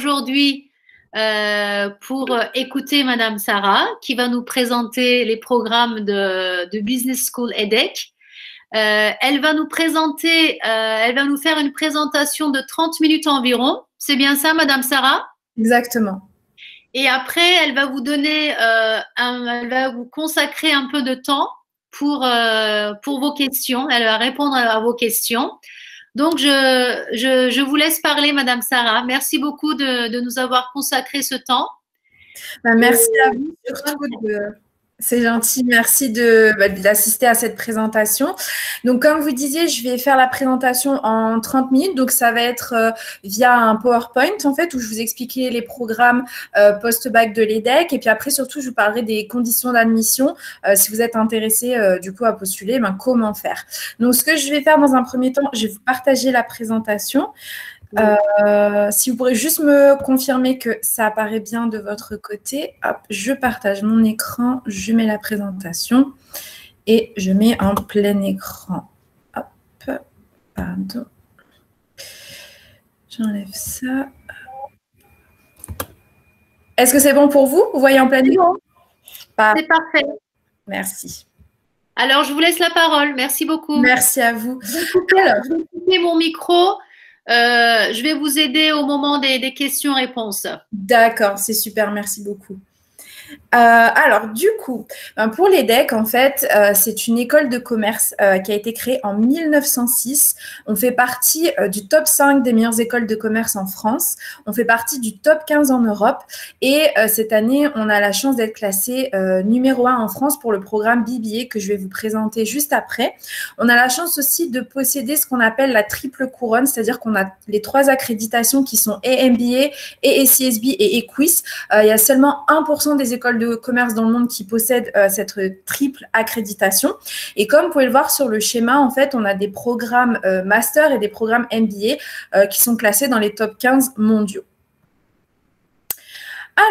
aujourd'hui pour écouter Madame Sarah qui va nous présenter les programmes de Business School EDHEC. Elle va nous présenter, elle va nous faire une présentation de 30 minutes environ. C'est bien ça, Madame Sarah? Exactement. Et après, elle va vous donner, elle va vous consacrer un peu de temps pour vos questions. Elle va répondre à vos questions. Donc, je vous laisse parler, Madame Sarah. Merci beaucoup de nous avoir consacré ce temps. Merci à vous surtout c'est gentil, merci d'assister à cette présentation. Donc, comme vous disiez, je vais faire la présentation en 30 minutes. Donc, ça va être via un PowerPoint, en fait, où je vous expliquerai les programmes post-bac de l'EDHEC. Et puis après, surtout, je vous parlerai des conditions d'admission. Si vous êtes intéressé, du coup, à postuler, comment faire. Donc, ce que je vais faire dans un premier temps, je vais vous partager la présentation. Si vous pourrez juste me confirmer que ça apparaît bien de votre côté. Hop, je partage mon écran, je mets la présentation et je mets en plein écran. Hop, pardon. J'enlève ça. Est-ce que c'est bon pour vous? Vous voyez en plein écran? C'est parfait. Merci. Alors, je vous laisse la parole. Merci beaucoup. Merci à vous. Je vais couper mon micro. Je vais vous aider au moment des questions-réponses. D'accord, c'est super, merci beaucoup. Alors, du coup, pour l'EDHEC, en fait, c'est une école de commerce qui a été créée en 1906. On fait partie du top 5 des meilleures écoles de commerce en France. On fait partie du top 15 en Europe. Et cette année, on a la chance d'être classé numéro 1 en France pour le programme BBA que je vais vous présenter juste après. On a la chance aussi de posséder ce qu'on appelle la triple couronne, c'est-à-dire qu'on a les 3 accréditations qui sont MBA, CSB et EQUIS. Il y a seulement 1% des écoles de commerce dans le monde qui possèdent cette triple accréditation. Et comme vous pouvez le voir sur le schéma, en fait, on a des programmes master et des programmes MBA qui sont classés dans les top 15 mondiaux.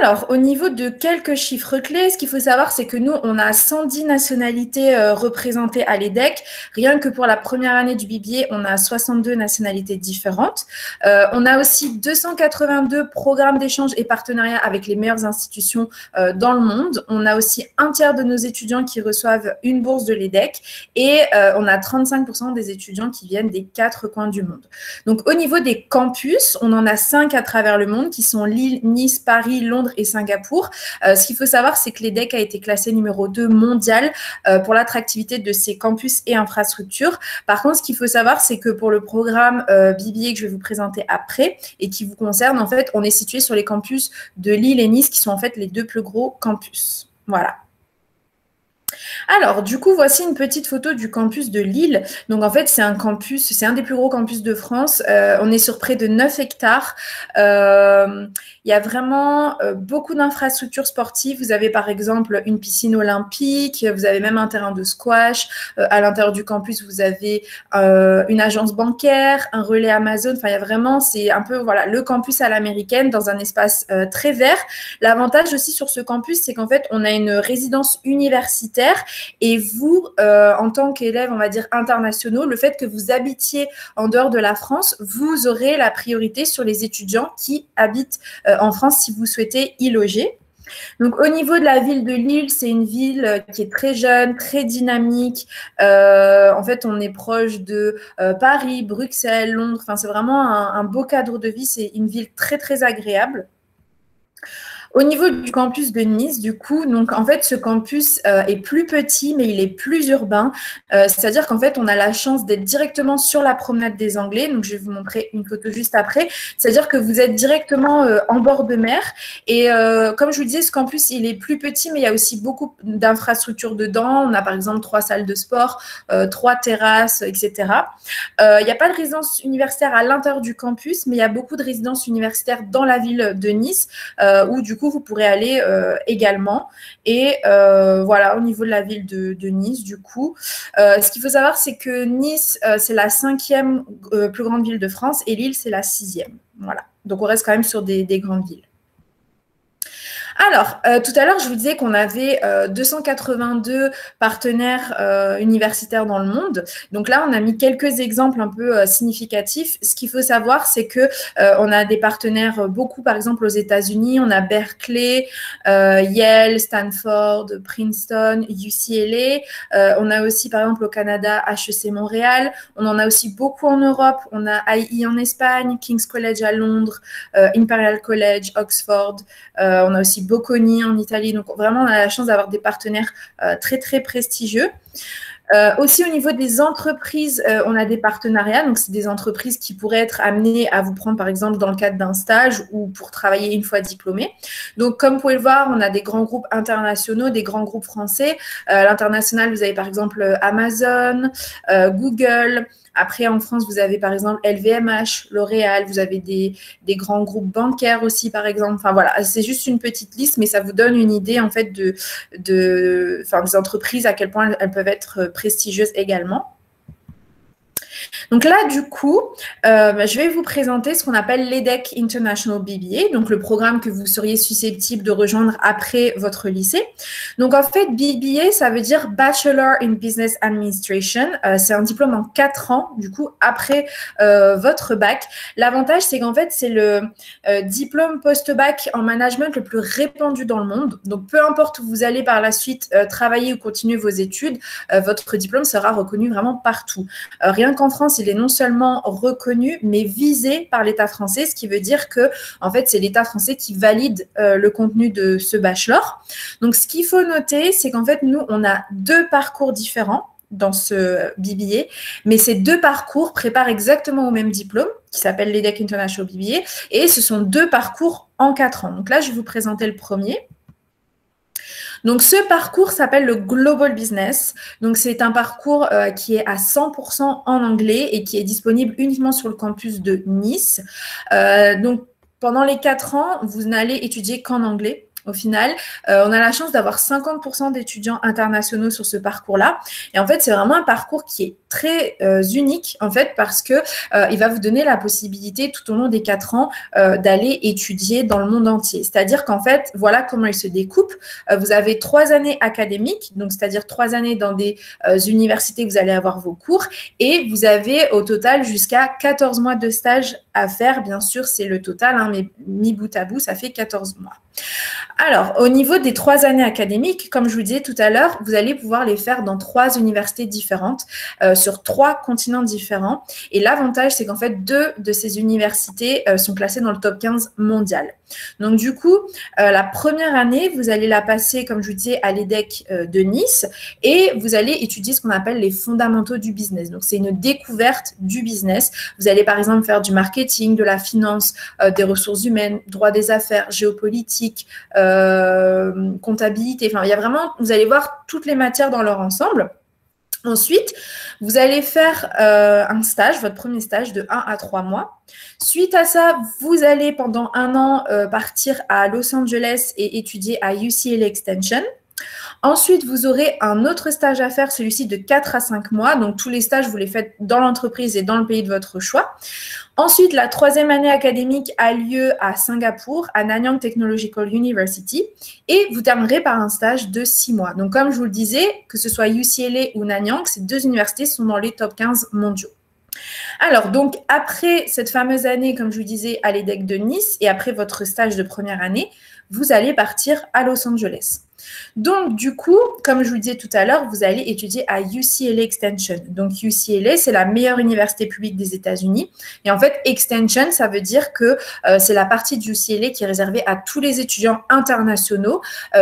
Alors, au niveau de quelques chiffres clés, ce qu'il faut savoir, c'est que nous, on a 110 nationalités représentées à l'EDHEC. Rien que pour la première année du BBA, on a 62 nationalités différentes. On a aussi 282 programmes d'échange et partenariats avec les meilleures institutions dans le monde. On a aussi un tiers de nos étudiants qui reçoivent une bourse de l'EDHEC et on a 35% des étudiants qui viennent des 4 coins du monde. Donc, au niveau des campus, on en a 5 à travers le monde qui sont Lille, Nice, Paris, Londres et Singapour. Ce qu'il faut savoir, c'est que l'EDHEC a été classé numéro 2 mondial pour l'attractivité de ses campus et infrastructures. Par contre, ce qu'il faut savoir, c'est que pour le programme BBA que je vais vous présenter après et qui vous concerne, en fait, on est situé sur les campus de Lille et Nice qui sont en fait les 2 plus gros campus. Voilà. Alors, du coup, voici une petite photo du campus de Lille. Donc, en fait, c'est un campus, c'est un des plus gros campus de France. On est sur près de 9 hectares. Il y a vraiment beaucoup d'infrastructures sportives. Vous avez, par exemple, une piscine olympique. Vous avez même un terrain de squash. À l'intérieur du campus, vous avez une agence bancaire, un relais Amazon. Enfin, il y a vraiment, c'est un peu, voilà, le campus à l'américaine dans un espace très vert. L'avantage aussi sur ce campus, c'est qu'en fait, on a une résidence universitaire. Et vous, en tant qu'élèves, on va dire internationaux, le fait que vous habitiez en dehors de la France, vous aurez la priorité sur les étudiants qui habitent en France si vous souhaitez y loger. Donc, au niveau de la ville de Lille, c'est une ville qui est très jeune, très dynamique. En fait, on est proche de Paris, Bruxelles, Londres. Enfin, c'est vraiment un beau cadre de vie. C'est une ville très, très agréable. Au niveau du campus de Nice, du coup, donc en fait, ce campus est plus petit, mais il est plus urbain. C'est-à-dire qu'en fait, on a la chance d'être directement sur la promenade des Anglais. Donc, je vais vous montrer une photo juste après. C'est-à-dire que vous êtes directement en bord de mer. Et comme je vous disais, ce campus, il est plus petit, mais il y a aussi beaucoup d'infrastructures dedans. On a par exemple 3 salles de sport, 3 terrasses, etc. Il n'y a pas de résidence universitaire à l'intérieur du campus, mais il y a beaucoup de résidences universitaires dans la ville de Nice, où du coup, vous pourrez aller également. Et voilà, au niveau de la ville de Nice, du coup. Ce qu'il faut savoir, c'est que Nice, c'est la 5e plus grande ville de France et Lille, c'est la 6e. Voilà. Donc, on reste quand même sur des grandes villes. Alors, tout à l'heure, je vous disais qu'on avait 282 partenaires universitaires dans le monde. Donc là, on a mis quelques exemples un peu significatifs. Ce qu'il faut savoir, c'est que on a des partenaires beaucoup, par exemple, aux États-Unis. On a Berkeley, Yale, Stanford, Princeton, UCLA. On a aussi, par exemple, au Canada, HEC Montréal. On en a aussi beaucoup en Europe. On a IE en Espagne, King's College à Londres, Imperial College, Oxford. On a aussi Bocconi en Italie. Donc, vraiment, on a la chance d'avoir des partenaires très, très prestigieux. Aussi, au niveau des entreprises, on a des partenariats. Donc, c'est des entreprises qui pourraient être amenées à vous prendre, par exemple, dans le cadre d'un stage ou pour travailler une fois diplômé. Donc, comme vous pouvez le voir, on a des grands groupes internationaux, des grands groupes français. À l'international, vous avez, par exemple, Amazon, Google. Après, en France, vous avez par exemple LVMH, L'Oréal, vous avez des grands groupes bancaires aussi, par exemple. Enfin, voilà, c'est juste une petite liste, mais ça vous donne une idée, en fait, des entreprises, à quel point elles peuvent être prestigieuses également. Donc là, du coup, je vais vous présenter ce qu'on appelle l'EDEC International BBA, donc le programme que vous seriez susceptible de rejoindre après votre lycée. Donc en fait, BBA, ça veut dire Bachelor in Business Administration. C'est un diplôme en 4 ans, du coup, après votre bac. L'avantage, c'est qu'en fait, c'est le diplôme post-bac en management le plus répandu dans le monde. Donc peu importe où vous allez par la suite travailler ou continuer vos études, votre diplôme sera reconnu vraiment partout. Rien qu'en France, il est non seulement reconnu, mais visé par l'État français, ce qui veut dire que, en fait, c'est l'État français qui valide le contenu de ce bachelor. Donc, ce qu'il faut noter, c'est qu'en fait, nous, on a 2 parcours différents dans ce BBA, mais ces 2 parcours préparent exactement au même diplôme, qui s'appelle l'EDEC International BBA, et ce sont 2 parcours en 4 ans. Donc là, je vais vous présenter le premier. Donc, ce parcours s'appelle le Global Business. Donc, c'est un parcours qui est à 100% en anglais et qui est disponible uniquement sur le campus de Nice. Donc, pendant les 4 ans, vous n'allez étudier qu'en anglais. Au final, on a la chance d'avoir 50% d'étudiants internationaux sur ce parcours-là. Et en fait, c'est vraiment un parcours qui est très unique, en fait, parce que il va vous donner la possibilité, tout au long des 4 ans, d'aller étudier dans le monde entier. C'est-à-dire qu'en fait, voilà comment il se découpe. Vous avez 3 années académiques, donc c'est-à-dire 3 années dans des universités où vous allez avoir vos cours, et vous avez au total jusqu'à 14 mois de stage à faire. Bien sûr, c'est le total, hein, mais mis bout à bout, ça fait 14 mois. Alors, au niveau des 3 années académiques, comme je vous disais tout à l'heure, vous allez pouvoir les faire dans 3 universités différentes, sur 3 continents différents. Et l'avantage, c'est qu'en fait, 2 de ces universités sont classées dans le top 15 mondial. Donc, du coup, la première année, vous allez la passer, comme je vous disais, à l'EDEC de Nice et vous allez étudier ce qu'on appelle les fondamentaux du business. Donc, c'est une découverte du business. Vous allez, par exemple, faire du marketing, de la finance, des ressources humaines, droit des affaires, géopolitique, comptabilité. Enfin, il y a vraiment, vous allez voir toutes les matières dans leur ensemble. Ensuite, vous allez faire un stage, votre premier stage de 1 à 3 mois. Suite à ça, vous allez pendant 1 an partir à Los Angeles et étudier à UCLA Extension. Ensuite, vous aurez un autre stage à faire, celui-ci de 4 à 5 mois. Donc, tous les stages, vous les faites dans l'entreprise et dans le pays de votre choix. Ensuite, la 3e année académique a lieu à Singapour, à Nanyang Technological University. Et vous terminerez par un stage de 6 mois. Donc, comme je vous le disais, que ce soit UCLA ou Nanyang, ces 2 universités sont dans les top 15 mondiaux. Alors, donc, après cette fameuse année, comme je vous disais, à l'EDEC de Nice et après votre stage de première année, vous allez partir à Los Angeles. Donc, du coup, comme je vous le disais tout à l'heure, vous allez étudier à UCLA Extension. Donc, UCLA, c'est la meilleure université publique des États-Unis. Et en fait, Extension, ça veut dire que c'est la partie de UCLA qui est réservée à tous les étudiants internationaux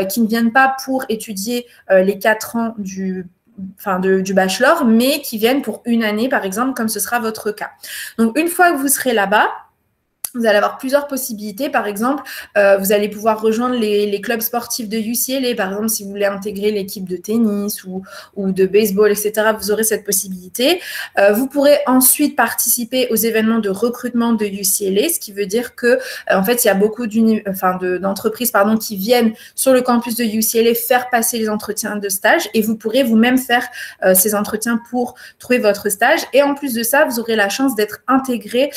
qui ne viennent pas pour étudier les 4 ans du bachelor, mais qui viennent pour 1 année, par exemple, comme ce sera votre cas. Donc, une fois que vous serez là-bas, vous allez avoir plusieurs possibilités. Par exemple, vous allez pouvoir rejoindre les clubs sportifs de UCLA. Par exemple, si vous voulez intégrer l'équipe de tennis ou de baseball, etc., vous aurez cette possibilité. Vous pourrez ensuite participer aux événements de recrutement de UCLA, ce qui veut dire que, en fait, il y a beaucoup d'entreprises qui viennent sur le campus de UCLA faire passer les entretiens de stage et vous pourrez vous-même faire ces entretiens pour trouver votre stage. Et en plus de ça, vous aurez la chance d'être intégré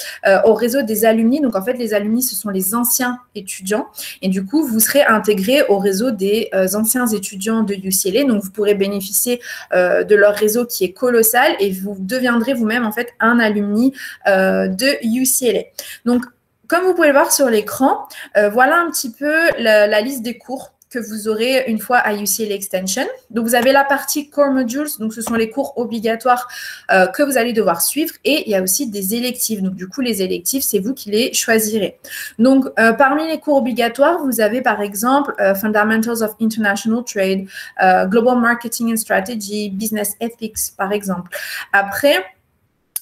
au réseau des alumni Donc, en fait, les alumni, ce sont les anciens étudiants. Et du coup, vous serez intégré au réseau des anciens étudiants de UCLA. Donc, vous pourrez bénéficier de leur réseau qui est colossal et vous deviendrez vous-même, en fait, un alumni de UCLA. Donc, comme vous pouvez le voir sur l'écran, voilà un petit peu la liste des cours que vous aurez une fois à UCLA Extension. Donc, vous avez la partie Core Modules, donc ce sont les cours obligatoires que vous allez devoir suivre, et il y a aussi des électifs. Donc, du coup, les électifs, c'est vous qui les choisirez. Donc, parmi les cours obligatoires, vous avez par exemple Fundamentals of International Trade, Global Marketing and Strategy, Business Ethics, par exemple. Après,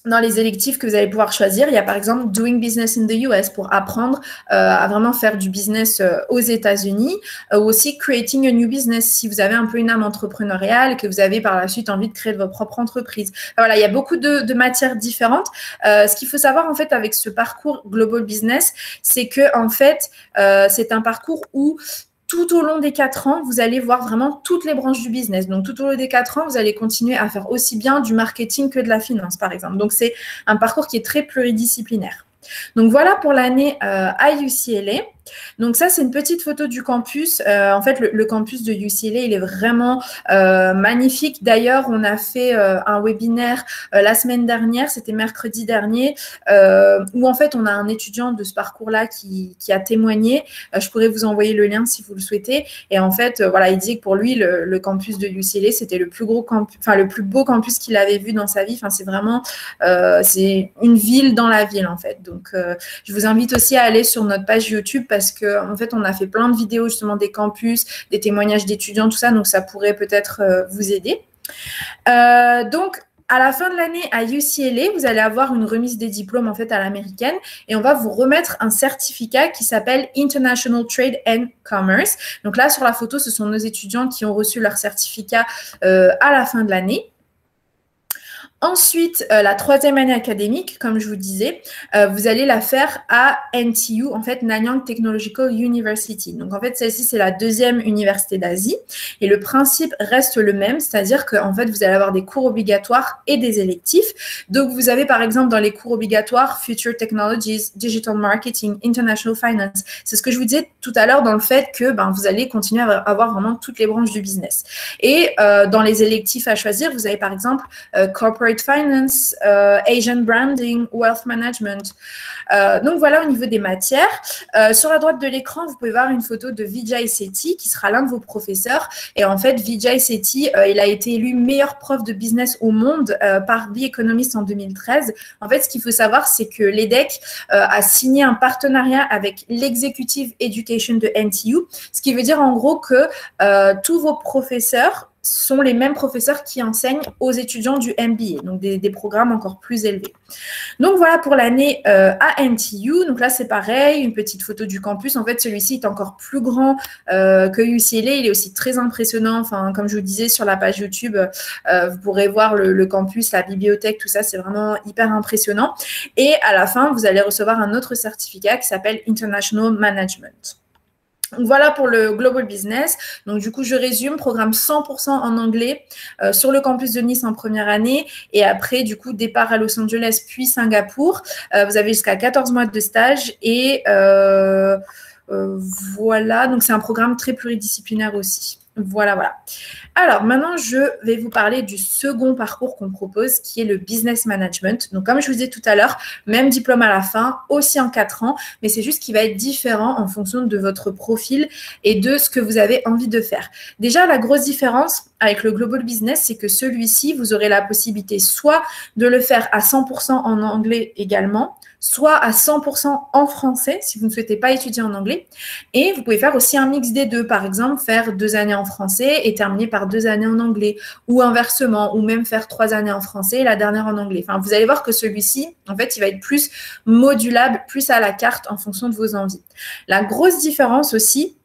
dans les électifs que vous allez pouvoir choisir, il y a par exemple Doing Business in the US pour apprendre à vraiment faire du business aux États-Unis, ou aussi Creating a New Business si vous avez un peu une âme entrepreneuriale et que vous avez par la suite envie de créer votre propre entreprise. Voilà, il y a beaucoup de matières différentes. Ce qu'il faut savoir en fait avec ce parcours Global Business, c'est que en fait, c'est un parcours où tout au long des 4 ans, vous allez voir vraiment toutes les branches du business. Donc, tout au long des 4 ans, vous allez continuer à faire aussi bien du marketing que de la finance, par exemple. Donc, c'est un parcours qui est très pluridisciplinaire. Donc, voilà pour l'année à UCLA. Donc, ça, c'est une petite photo du campus. En fait, le campus de UCLA, il est vraiment magnifique. D'ailleurs, on a fait un webinaire la semaine dernière, c'était mercredi dernier, où en fait, on a un étudiant de ce parcours-là qui a témoigné. Je pourrais vous envoyer le lien si vous le souhaitez. Et en fait, voilà, il disait que pour lui, le campus de UCLA, c'était le plus gros campus, enfin, le plus beau campus qu'il avait vu dans sa vie. Enfin, c'est vraiment, c'est une ville dans la ville, en fait. Donc, je vous invite aussi à aller sur notre page YouTube parce qu'en fait, on a fait plein de vidéos justement des campus, des témoignages d'étudiants, tout ça. Donc, ça pourrait peut-être vous aider. Donc, à la fin de l'année à UCLA, vous allez avoir une remise des diplômes en fait à l'américaine et on va vous remettre un certificat qui s'appelle International Trade and Commerce. Donc là, sur la photo, ce sont nos étudiants qui ont reçu leur certificat à la fin de l'année. Ensuite, la 3e année académique, comme je vous disais, vous allez la faire à NTU, en fait, Nanyang Technological University. Donc, en fait, celle-ci, c'est la 2e université d'Asie. Et le principe reste le même, c'est-à-dire qu'en fait, vous allez avoir des cours obligatoires et des électifs. Donc, vous avez, par exemple, dans les cours obligatoires, Future Technologies, Digital Marketing, International Finance. C'est ce que je vous disais tout à l'heure dans le fait que vous allez continuer à avoir vraiment toutes les branches du business. Et dans les électifs à choisir, vous avez, par exemple, Corporate Finance, Asian Branding, Wealth Management. Donc voilà au niveau des matières. Sur la droite de l'écran, vous pouvez voir une photo de Vijay Sethi qui sera l'un de vos professeurs. Et en fait, Vijay Sethi, il a été élu meilleur prof de business au monde par The Economist en 2013. En fait, ce qu'il faut savoir, c'est que l'EDEC a signé un partenariat avec l'Executive Education de NTU, ce qui veut dire en gros que tous vos professeurs sont les mêmes professeurs qui enseignent aux étudiants du MBA, donc des programmes encore plus élevés. Donc, voilà pour l'année à NTU. Donc là, c'est pareil, une petite photo du campus. En fait, celui-ci est encore plus grand que UCLA. Il est aussi très impressionnant. Enfin, comme je vous disais, sur la page YouTube, vous pourrez voir le campus, la bibliothèque, tout ça. C'est vraiment hyper impressionnant. Et à la fin, vous allez recevoir un autre certificat qui s'appelle International Management. Donc, voilà pour le Global Business. Donc, du coup, je résume, programme 100% en anglais sur le campus de Nice en première année. Et après, du coup, départ à Los Angeles puis Singapour. Vous avez jusqu'à 14 mois de stage. Et voilà, donc c'est un programme très pluridisciplinaire aussi. Voilà. Alors, maintenant, je vais vous parler du second parcours qu'on propose, qui est le Business Management. Donc, comme je vous disais tout à l'heure, même diplôme à la fin, aussi en 4 ans, mais c'est juste qu'il va être différent en fonction de votre profil et de ce que vous avez envie de faire. Déjà, la grosse différence avec le Global Business, c'est que celui-ci, vous aurez la possibilité soit de le faire à 100% en anglais également, soit à 100% en français, si vous ne souhaitez pas étudier en anglais. Et vous pouvez faire aussi un mix des deux. Par exemple, faire 2 années en français et terminer par 2 années en anglais. Ou inversement, ou même faire 3 années en français et la dernière en anglais. Enfin, vous allez voir que celui-ci, en fait, il va être plus modulable, plus à la carte en fonction de vos envies. La grosse différence aussi,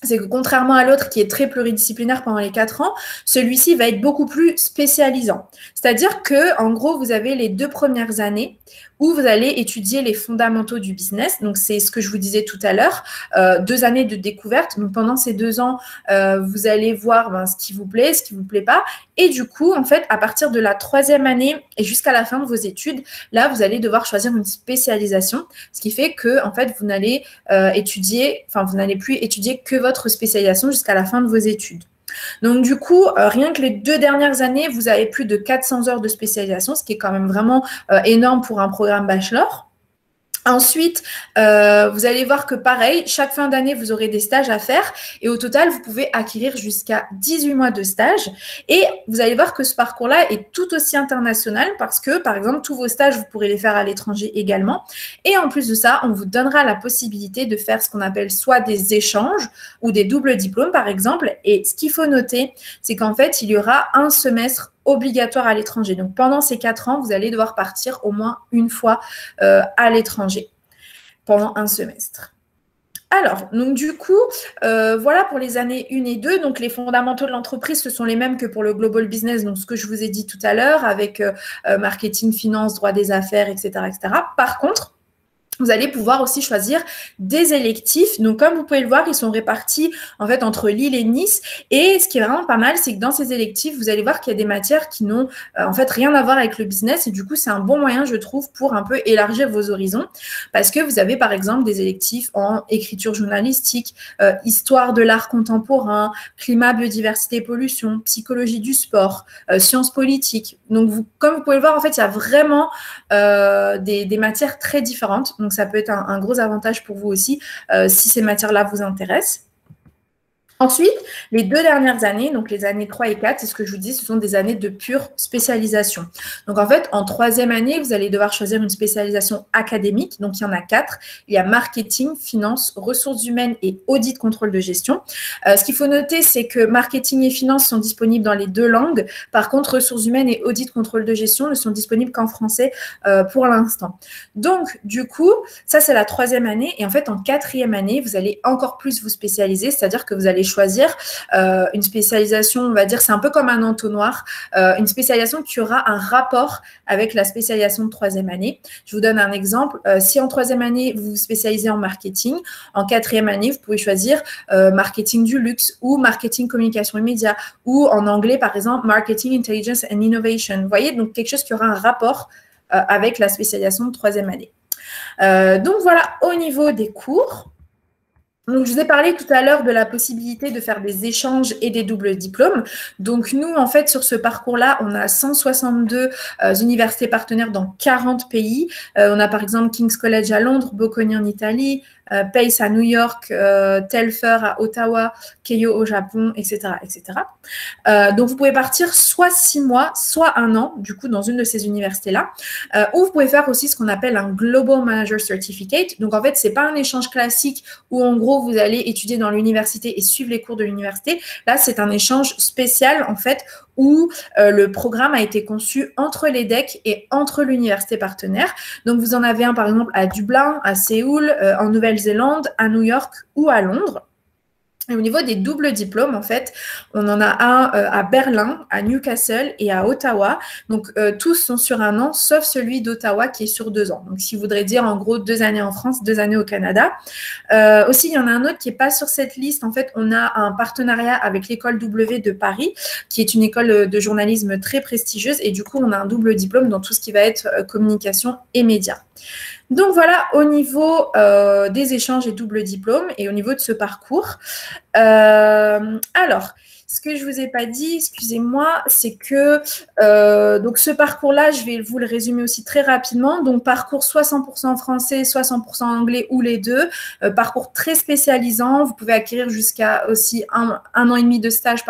c'est que contrairement à l'autre qui est très pluridisciplinaire pendant les 4 ans, celui-ci va être beaucoup plus spécialisant. C'est-à-dire que, en gros, vous avez les 2 premières années où vous allez étudier les fondamentaux du business. Donc, c'est ce que je vous disais tout à l'heure, 2 années de découverte. Donc, pendant ces 2 ans, vous allez voir ce qui vous plaît, ce qui ne vous plaît pas. Et du coup, en fait, à partir de la 3e année et jusqu'à la fin de vos études, là, vous allez devoir choisir une spécialisation, ce qui fait que, en fait, vous n'allez plus étudier que votre spécialisation jusqu'à la fin de vos études. Donc, du coup, rien que les 2 dernières années, vous avez plus de 400 heures de spécialisation, ce qui est quand même vraiment énorme pour un programme bachelor. Ensuite, vous allez voir que pareil, chaque fin d'année, vous aurez des stages à faire et au total, vous pouvez acquérir jusqu'à 18 mois de stage. Et vous allez voir que ce parcours-là est tout aussi international parce que, par exemple, tous vos stages, vous pourrez les faire à l'étranger également. Et en plus de ça, on vous donnera la possibilité de faire ce qu'on appelle soit des échanges ou des doubles diplômes, par exemple. Et ce qu'il faut noter, c'est qu'en fait, il y aura un semestre obligatoire à l'étranger. Donc, pendant ces 4 ans, vous allez devoir partir au moins une fois à l'étranger pendant un semestre. Alors, donc du coup, voilà pour les années 1 et 2. Donc, les fondamentaux de l'entreprise, ce sont les mêmes que pour le Global Business, donc ce que je vous ai dit tout à l'heure avec marketing, finance, droit des affaires, etc., etc. Par contre, vous allez pouvoir aussi choisir des électifs. Donc, comme vous pouvez le voir, ils sont répartis en fait entre Lille et Nice. Et ce qui est vraiment pas mal, c'est que dans ces électifs, vous allez voir qu'il y a des matières qui n'ont en fait rien à voir avec le business. Et du coup, c'est un bon moyen, je trouve, pour un peu élargir vos horizons. Parce que vous avez par exemple des électifs en écriture journalistique, histoire de l'art contemporain, climat, biodiversité, pollution, psychologie du sport, sciences politiques. Donc, comme vous pouvez le voir, en fait, il y a vraiment des matières très différentes. Donc, ça peut être un gros avantage pour vous aussi si ces matières-là vous intéressent. Ensuite, les 2 dernières années, donc les années 3 et 4, c'est ce que je vous dis, ce sont des années de pure spécialisation. Donc, en fait, en 3e année, vous allez devoir choisir une spécialisation académique. Donc, il y en a 4. Il y a marketing, finance, ressources humaines et audit contrôle de gestion. Ce qu'il faut noter, c'est que marketing et finance sont disponibles dans les 2 langues. Par contre, ressources humaines et audit contrôle de gestion ne sont disponibles qu'en français pour l'instant. Donc, du coup, ça, c'est la 3e année. Et en fait, en 4e année, vous allez encore plus vous spécialiser, c'est-à-dire que vous allez choisir une spécialisation, on va dire, c'est un peu comme un entonnoir, une spécialisation qui aura un rapport avec la spécialisation de 3e année. Je vous donne un exemple. Si en 3e année, vous vous spécialisez en marketing, en 4e année, vous pouvez choisir marketing du luxe ou marketing communication et médias ou en anglais, par exemple, marketing intelligence and innovation. Vous voyez, donc quelque chose qui aura un rapport avec la spécialisation de 3e année. Donc voilà, au niveau des cours. Donc, je vous ai parlé tout à l'heure de la possibilité de faire des échanges et des doubles diplômes. Donc, nous, en fait, sur ce parcours-là, on a 162 universités partenaires dans 40 pays. On a, par exemple, King's College à Londres, Bocconi en Italie, Pace à New York, Telfer à Ottawa, Keio au Japon, etc., etc. Donc, vous pouvez partir soit 6 mois, soit 1 an, du coup, dans une de ces universités-là. Ou vous pouvez faire aussi ce qu'on appelle un Global Manager Certificate. Donc, en fait, c'est pas un échange classique où, en gros, vous allez étudier dans l'université et suivre les cours de l'université. Là, c'est un échange spécial, en fait, où le programme a été conçu entre l'EDEC et entre l'université partenaire. Donc, vous en avez un, par exemple, à Dublin, à Séoul, en Nouvelle-Zélande, à New York ou à Londres. Et au niveau des doubles diplômes, en fait, on en a un à Berlin, à Newcastle et à Ottawa. Donc, tous sont sur 1 an, sauf celui d'Ottawa qui est sur 2 ans. Donc, ce qui voudrait dire, en gros, 2 années en France, 2 années au Canada. Aussi, il y en a un autre qui n'est pas sur cette liste. En fait, on a un partenariat avec l'école W de Paris, qui est une école de journalisme très prestigieuse. Et du coup, on a un double diplôme dans tout ce qui va être communication et médias. Donc voilà, au niveau des échanges et double diplôme et au niveau de ce parcours. Alors, ce que je ne vous ai pas dit, excusez-moi, c'est que donc ce parcours-là, je vais vous le résumer aussi très rapidement. Donc, parcours soit 100% français, soit 100% anglais ou les deux. Parcours très spécialisant. Vous pouvez acquérir jusqu'à aussi un an et demi de stage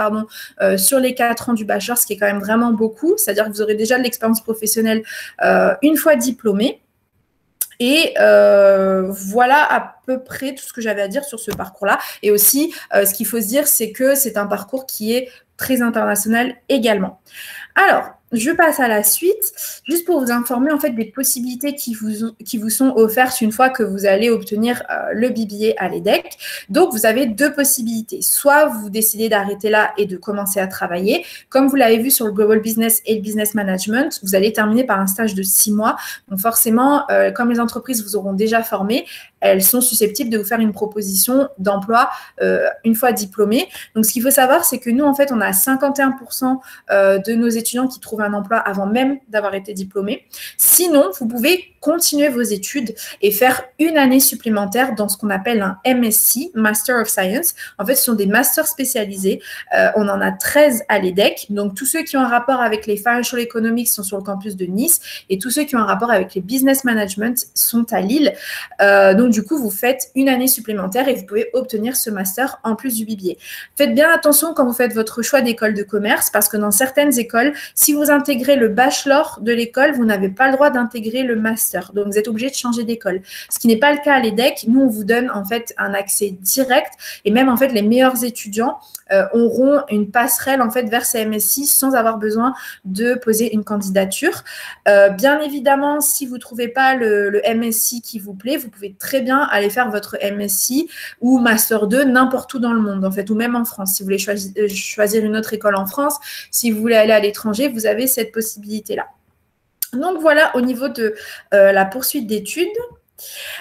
sur les 4 ans du bachelor, ce qui est quand même vraiment beaucoup. C'est-à-dire que vous aurez déjà de l'expérience professionnelle une fois diplômé. Et voilà à peu près tout ce que j'avais à dire sur ce parcours-là. Et aussi, ce qu'il faut se dire, c'est que c'est un parcours qui est très international également. Alors, je passe à la suite, juste pour vous informer en fait des possibilités qui vous sont offertes une fois que vous allez obtenir le BBA à l'EDEC. Donc, vous avez deux possibilités. Soit vous décidez d'arrêter là et de commencer à travailler. Comme vous l'avez vu sur le Global Business et le Business Management, vous allez terminer par un stage de 6 mois. Donc, forcément, comme les entreprises vous auront déjà formé, elles sont susceptibles de vous faire une proposition d'emploi une fois diplômées. Donc, ce qu'il faut savoir, c'est que nous, en fait, on a 51% de nos étudiants qui trouvent un emploi avant même d'avoir été diplômés. Sinon, vous pouvez continuer vos études et faire une année supplémentaire dans ce qu'on appelle un MSc, Master of Science. En fait, ce sont des masters spécialisés. On en a 13 à l'EDEC. Donc, tous ceux qui ont un rapport avec les Financial Economics sont sur le campus de Nice et tous ceux qui ont un rapport avec les Business Management sont à Lille. Donc, du coup, vous faites une année supplémentaire et vous pouvez obtenir ce master en plus du BBA. Faites bien attention quand vous faites votre choix d'école de commerce parce que dans certaines écoles, si vous intégrez le bachelor de l'école, vous n'avez pas le droit d'intégrer le master. Donc, vous êtes obligé de changer d'école. Ce qui n'est pas le cas à l'EDEC. Nous, on vous donne en fait un accès direct et même en fait les meilleurs étudiants auront une passerelle en fait vers ces MSc sans avoir besoin de poser une candidature. Bien évidemment, si vous ne trouvez pas le MSc qui vous plaît, vous pouvez très bien aller faire votre MSc ou Master 2 n'importe où dans le monde en fait, ou même en France. Si vous voulez choisir une autre école en France, si vous voulez aller à l'étranger, vous avez cette possibilité-là. Donc voilà au niveau de la poursuite d'études.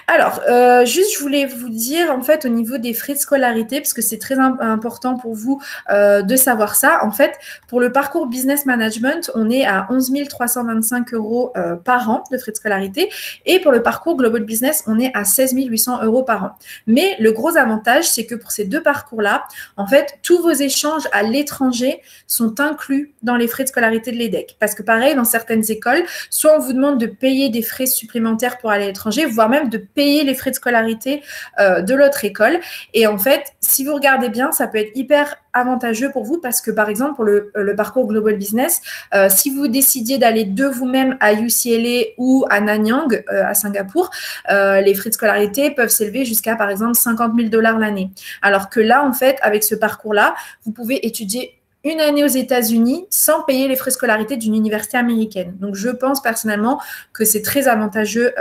Alors, juste, je voulais vous dire, en fait, au niveau des frais de scolarité, parce que c'est très important pour vous de savoir ça. En fait, pour le parcours Business Management, on est à 11 325 € par an de frais de scolarité. Et pour le parcours Global Business, on est à 16 800 € par an. Mais le gros avantage, c'est que pour ces deux parcours-là, en fait, tous vos échanges à l'étranger sont inclus dans les frais de scolarité de l'EDEC. Parce que pareil, dans certaines écoles, soit on vous demande de payer des frais supplémentaires pour aller à l'étranger, voire même de payer les frais de scolarité de l'autre école. Et en fait, si vous regardez bien, ça peut être hyper avantageux pour vous parce que, par exemple, pour le parcours Global Business, si vous décidiez d'aller de vous-même à UCLA ou à Nanyang, à Singapour, les frais de scolarité peuvent s'élever jusqu'à, par exemple, 50 000 $ l'année. Alors que là, en fait, avec ce parcours-là, vous pouvez étudier une année aux États-Unis sans payer les frais de scolarité d'une université américaine. Donc, je pense personnellement que c'est très avantageux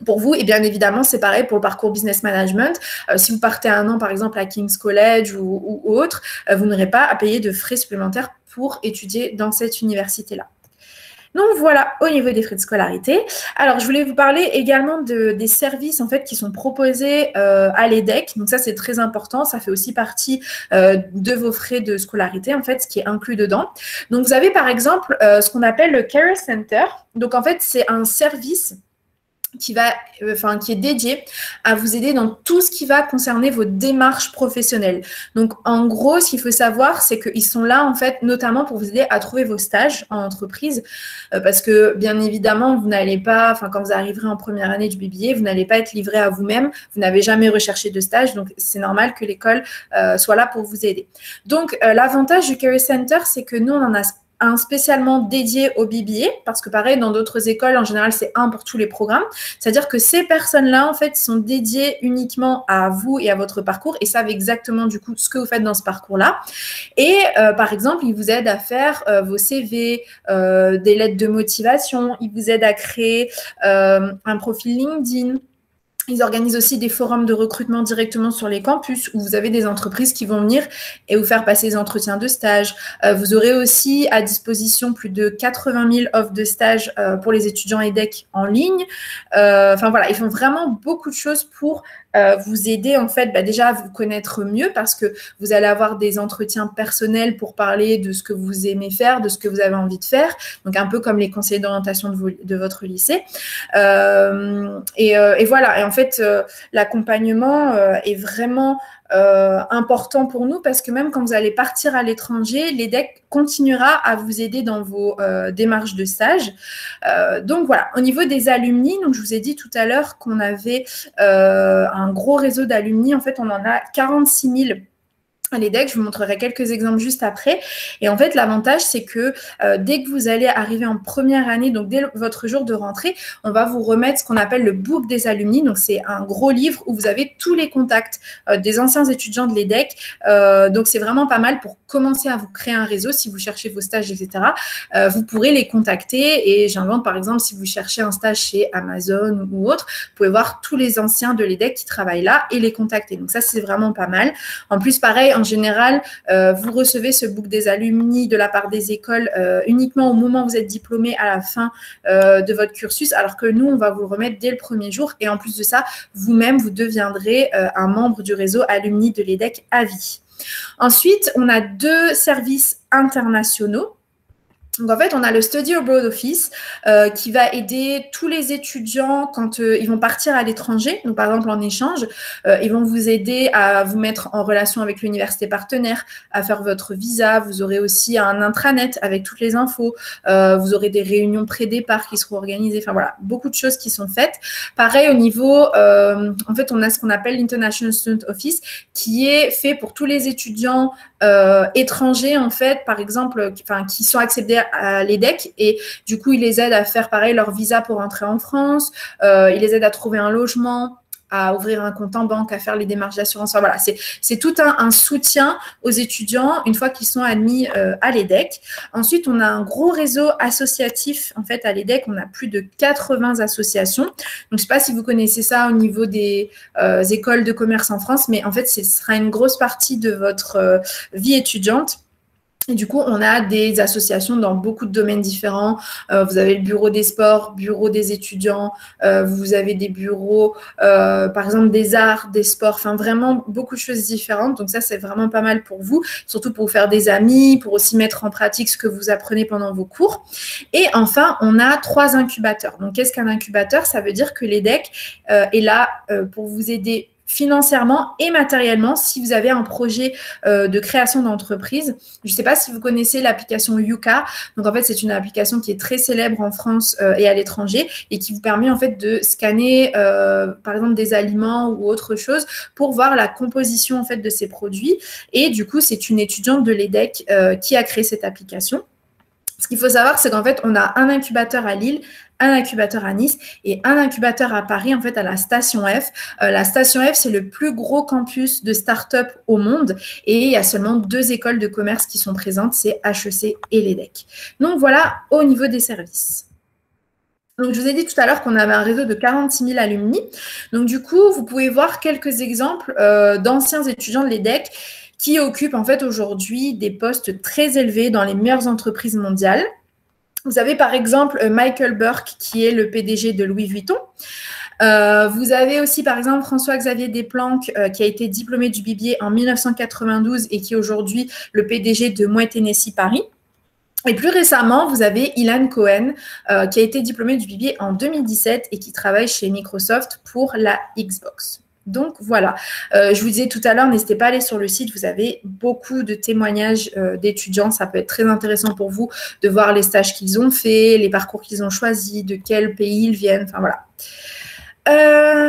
pour vous. Et bien évidemment, c'est pareil pour le parcours Business Management. Si vous partez un an, par exemple, à King's College ou autre, vous n'aurez pas à payer de frais supplémentaires pour étudier dans cette université-là. Donc voilà, au niveau des frais de scolarité. Alors, je voulais vous parler également des services en fait qui sont proposés à l'EDEC. Donc ça, c'est très important. Ça fait aussi partie de vos frais de scolarité, en fait, ce qui est inclus dedans. Donc, vous avez par exemple ce qu'on appelle le Career Center. Donc, en fait, c'est un service qui est dédié à vous aider dans tout ce qui va concerner vos démarches professionnelles. Donc, en gros, ce qu'il faut savoir, c'est qu'ils sont là, en fait, notamment pour vous aider à trouver vos stages en entreprise, parce que, bien évidemment, vous n'allez pas, quand vous arriverez en première année du BBA, vous n'allez pas être livré à vous-même, vous n'avez jamais recherché de stage, donc c'est normal que l'école soit là pour vous aider. Donc, l'avantage du Career Center, c'est que nous, on en a un spécialement dédié au BBA, parce que pareil, dans d'autres écoles, en général, c'est un pour tous les programmes. C'est-à-dire que ces personnes-là, en fait, sont dédiées uniquement à vous et à votre parcours et savent exactement, du coup, ce que vous faites dans ce parcours-là. Et, par exemple, ils vous aident à faire vos CV, des lettres de motivation, ils vous aident à créer un profil LinkedIn. Ils organisent aussi des forums de recrutement directement sur les campus où vous avez des entreprises qui vont venir et vous faire passer des entretiens de stage. Vous aurez aussi à disposition plus de 80 000 offres de stage pour les étudiants EDEC en ligne. Voilà, ils font vraiment beaucoup de choses pour vous aider en fait déjà à vous connaître mieux parce que vous allez avoir des entretiens personnels pour parler de ce que vous aimez faire, de ce que vous avez envie de faire, donc un peu comme les conseillers d'orientation de votre lycée. Et voilà, et en fait l'accompagnement est vraiment important pour nous parce que même quand vous allez partir à l'étranger, l'EDEC continuera à vous aider dans vos démarches de stage. Donc voilà, au niveau des alumni, donc je vous ai dit tout à l'heure qu'on avait un gros réseau d'alumni. En fait, on en a 46 000 à l'EDEC. Je vous montrerai quelques exemples juste après. Et en fait, l'avantage, c'est que dès que vous allez arriver en première année, donc dès votre jour de rentrée, on va vous remettre ce qu'on appelle le book des alumni. Donc, c'est un gros livre où vous avez tous les contacts des anciens étudiants de l'EDEC. Donc, c'est vraiment pas mal pour commencer à vous créer un réseau. Si vous cherchez vos stages, etc., vous pourrez les contacter. Et j'invente, par exemple, si vous cherchez un stage chez Amazon ou autre, vous pouvez voir tous les anciens de l'EDEC qui travaillent là et les contacter. Donc, ça, c'est vraiment pas mal. En plus, pareil, en général, vous recevez ce book des alumni de la part des écoles uniquement au moment où vous êtes diplômé à la fin de votre cursus, alors que nous, on va vous le remettre dès le premier jour. Et en plus de ça, vous-même, vous deviendrez un membre du réseau alumni de l'EDEC à vie. Ensuite, on a 2 services internationaux. Donc, en fait, on a le Study Abroad Office qui va aider tous les étudiants quand ils vont partir à l'étranger. Donc, par exemple, en échange, ils vont vous aider à vous mettre en relation avec l'université partenaire, à faire votre visa. Vous aurez aussi un intranet avec toutes les infos. Vous aurez des réunions pré-départ qui seront organisées. Enfin, voilà, beaucoup de choses qui sont faites. Pareil, au niveau, en fait, on a ce qu'on appelle l'International Student Office qui est fait pour tous les étudiants étrangers, en fait, par exemple, qui sont accédés à l'EDEC et du coup, ils les aident à faire pareil leur visa pour entrer en France, ils les aident à trouver un logement, à ouvrir un compte en banque, à faire les démarches d'assurance. Enfin, voilà, c'est tout un soutien aux étudiants une fois qu'ils sont admis à l'EDEC. Ensuite, on a un gros réseau associatif. En fait, à l'EDEC, on a plus de 80 associations. Donc, je ne sais pas si vous connaissez ça au niveau des écoles de commerce en France, mais en fait, ce sera une grosse partie de votre vie étudiante. Et du coup, on a des associations dans beaucoup de domaines différents. Vous avez le bureau des sports, bureau des étudiants, vous avez des bureaux, par exemple, des arts, des sports, enfin vraiment beaucoup de choses différentes. Donc ça, c'est vraiment pas mal pour vous, surtout pour vous faire des amis, pour aussi mettre en pratique ce que vous apprenez pendant vos cours. Et enfin, on a 3 incubateurs. Donc, qu'est-ce qu'un incubateur? Ça veut dire que l'EDEC est là pour vous aider financièrement et matériellement si vous avez un projet de création d'entreprise. Je ne sais pas si vous connaissez l'application Yuka. Donc, en fait, c'est une application qui est très célèbre en France et à l'étranger et qui vous permet en fait de scanner, par exemple, des aliments ou autre chose pour voir la composition en fait de ces produits. Et du coup, c'est une étudiante de l'EDEC qui a créé cette application. Ce qu'il faut savoir, c'est qu'en fait, on a un incubateur à Lille, un incubateur à Nice et un incubateur à Paris, en fait, à la Station F. La Station F, c'est le plus gros campus de start-up au monde et il y a seulement 2 écoles de commerce qui sont présentes, c'est HEC et l'EDEC. Donc, voilà au niveau des services. Donc, je vous ai dit tout à l'heure qu'on avait un réseau de 46 000 alumni. Donc, du coup, vous pouvez voir quelques exemples d'anciens étudiants de l'EDEC qui occupent en fait aujourd'hui des postes très élevés dans les meilleures entreprises mondiales. Vous avez par exemple Michael Burke qui est le PDG de Louis Vuitton. Vous avez aussi par exemple François-Xavier Desplanques qui a été diplômé du BBA en 1992 et qui est aujourd'hui le PDG de Moët Hennessy Paris. Et plus récemment, vous avez Ilan Cohen qui a été diplômé du BBA en 2017 et qui travaille chez Microsoft pour la Xbox. Donc, voilà. Je vous disais tout à l'heure, n'hésitez pas à aller sur le site. Vous avez beaucoup de témoignages d'étudiants. Ça peut être très intéressant pour vous de voir les stages qu'ils ont faits, les parcours qu'ils ont choisis, de quel pays ils viennent. Enfin, voilà.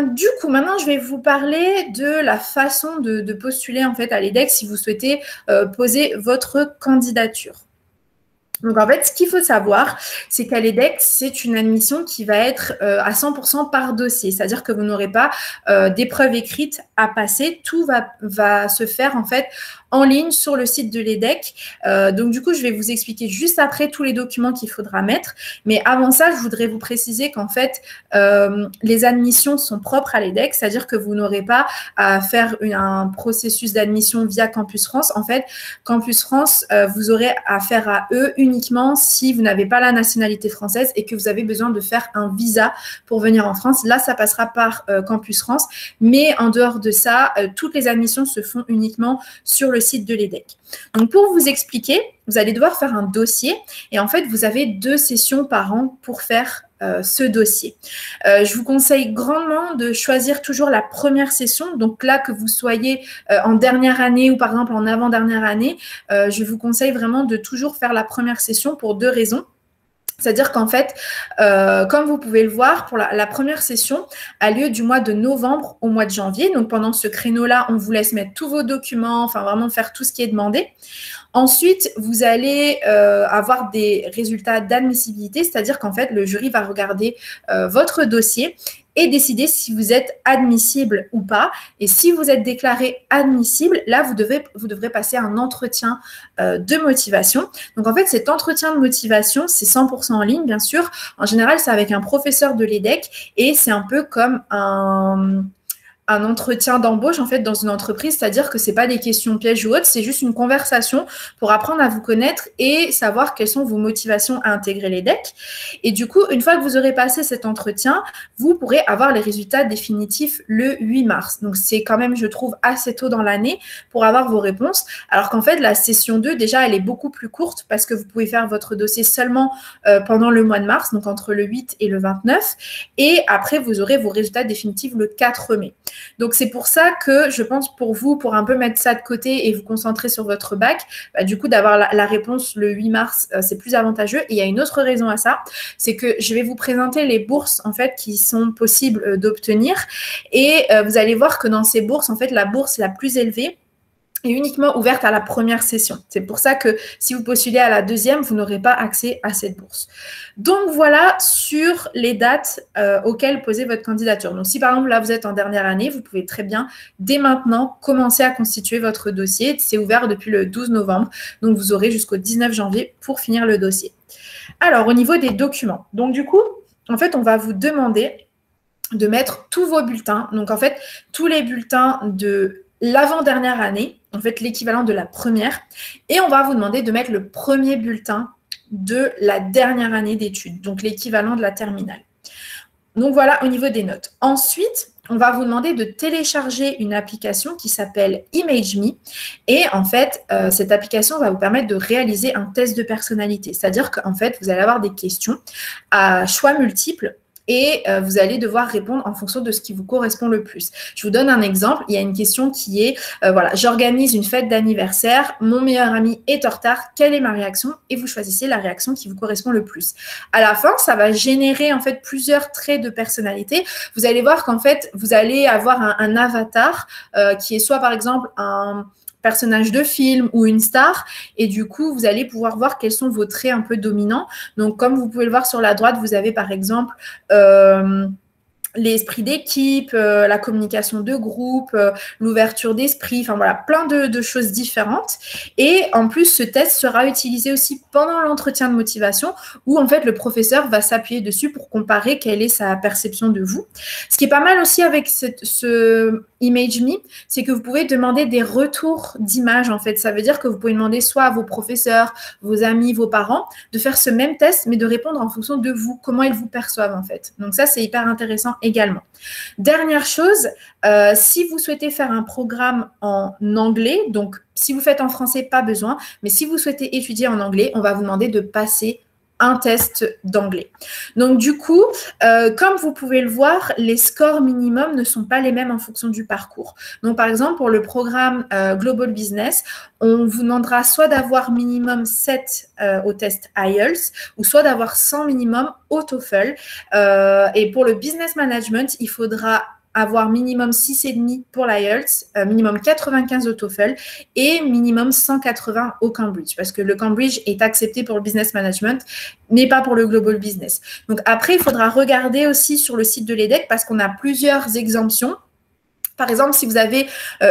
Du coup, maintenant, je vais vous parler de la façon de postuler en fait à l'EDEC si vous souhaitez poser votre candidature. Donc, en fait, ce qu'il faut savoir, c'est qu'à l'EDEC, c'est une admission qui va être à 100% par dossier. C'est-à-dire que vous n'aurez pas d'épreuve écrite à passer. Tout va se faire, en fait, en ligne sur le site de l'EDEC. Donc, du coup, je vais vous expliquer juste après tous les documents qu'il faudra mettre. Mais avant ça, je voudrais vous préciser qu'en fait, les admissions sont propres à l'EDEC. C'est-à-dire que vous n'aurez pas à faire un processus d'admission via Campus France. En fait, Campus France, vous aurez affaire à eux uniquement si vous n'avez pas la nationalité française et que vous avez besoin de faire un visa pour venir en France. Là, ça passera par Campus France. Mais en dehors de ça, toutes les admissions se font uniquement sur le site de l'EDEC. Donc, pour vous expliquer, vous allez devoir faire un dossier et en fait, vous avez 2 sessions par an pour faire ce dossier. Je vous conseille grandement de choisir toujours la première session. Donc là, que vous soyez en dernière année ou par exemple en avant-dernière année, je vous conseille vraiment de toujours faire la première session pour 2 raisons. C'est-à-dire qu'en fait, comme vous pouvez le voir, pour la première session a lieu du mois de novembre au mois de janvier. Donc, pendant ce créneau-là, on vous laisse mettre tous vos documents, enfin vraiment faire tout ce qui est demandé. Ensuite, vous allez avoir des résultats d'admissibilité, c'est-à-dire qu'en fait, le jury va regarder votre dossier et décider si vous êtes admissible ou pas. Et si vous êtes déclaré admissible, là, vous devrez passer un entretien de motivation. Donc, en fait, cet entretien de motivation, c'est 100% en ligne, bien sûr. En général, c'est avec un professeur de l'EDEC et c'est un peu comme un entretien d'embauche en fait dans une entreprise, c'est-à-dire que c'est pas des questions pièges ou autres, c'est juste une conversation pour apprendre à vous connaître et savoir quelles sont vos motivations à intégrer l'EDEC. Et du coup, une fois que vous aurez passé cet entretien, vous pourrez avoir les résultats définitifs le 8 mars. Donc c'est quand même, je trouve, assez tôt dans l'année pour avoir vos réponses. Alors qu'en fait, la session 2, déjà, elle est beaucoup plus courte parce que vous pouvez faire votre dossier seulement pendant le mois de mars, donc entre le 8 et le 29. Et après, vous aurez vos résultats définitifs le 4 mai. Donc, c'est pour ça que je pense pour vous, pour un peu mettre ça de côté et vous concentrer sur votre bac, du coup, d'avoir la réponse le 8 mars, c'est plus avantageux. Et il y a une autre raison à ça, c'est que je vais vous présenter les bourses, en fait, qui sont possibles d'obtenir. Et vous allez voir que dans ces bourses, en fait, la bourse la plus élevée est uniquement ouverte à la première session. C'est pour ça que si vous postulez à la deuxième, vous n'aurez pas accès à cette bourse. Donc voilà sur les dates auxquelles poser votre candidature. Donc si par exemple là vous êtes en dernière année, vous pouvez très bien dès maintenant commencer à constituer votre dossier. C'est ouvert depuis le 12 novembre, donc vous aurez jusqu'au 19 janvier pour finir le dossier. Alors au niveau des documents, donc du coup, en fait on va vous demander de mettre tous vos bulletins. Donc en fait, tous les bulletins de l'avant-dernière année, en fait l'équivalent de la première, et on va vous demander de mettre le premier bulletin de la dernière année d'études, donc l'équivalent de la terminale. Donc voilà au niveau des notes. Ensuite, on va vous demander de télécharger une application qui s'appelle ImageMe. Et en fait, cette application va vous permettre de réaliser un test de personnalité. C'est-à-dire qu'en fait, vous allez avoir des questions à choix multiples et vous allez devoir répondre en fonction de ce qui vous correspond le plus. Je vous donne un exemple. Il y a une question qui est, voilà, j'organise une fête d'anniversaire, mon meilleur ami est en retard, quelle est ma réaction? Et vous choisissez la réaction qui vous correspond le plus. À la fin, ça va générer en fait plusieurs traits de personnalité. Vous allez voir qu'en fait, vous allez avoir un avatar qui est soit par exemple un personnage de film ou une star, et du coup, vous allez pouvoir voir quels sont vos traits un peu dominants. Donc, comme vous pouvez le voir sur la droite, vous avez par exemple l'esprit d'équipe, la communication de groupe, l'ouverture d'esprit, enfin voilà, plein de choses différentes. Et en plus, ce test sera utilisé aussi pendant l'entretien de motivation où en fait le professeur va s'appuyer dessus pour comparer quelle est sa perception de vous. Ce qui est pas mal aussi avec ce ImageMe, c'est que vous pouvez demander des retours d'images en fait. Ça veut dire que vous pouvez demander soit à vos professeurs, vos amis, vos parents de faire ce même test, mais de répondre en fonction de vous, comment ils vous perçoivent en fait. Donc ça, c'est hyper intéressant également. Dernière chose, si vous souhaitez faire un programme en anglais, donc si vous faites en français, pas besoin, mais si vous souhaitez étudier en anglais, on va vous demander de passer un test d'anglais. Donc du coup, comme vous pouvez le voir, les scores minimums ne sont pas les mêmes en fonction du parcours. Donc par exemple, pour le programme Global Business, on vous demandera soit d'avoir minimum 7 au test IELTS ou soit d'avoir 100 minimum au TOEFL. Et pour le Business Management, il faudra avoir minimum 6,5 pour l'IELTS, minimum 95 au TOEFL et minimum 180 au Cambridge, parce que le Cambridge est accepté pour le business management, mais pas pour le global business. Donc après, il faudra regarder aussi sur le site de l'EDEC parce qu'on a plusieurs exemptions. Par exemple, si vous avez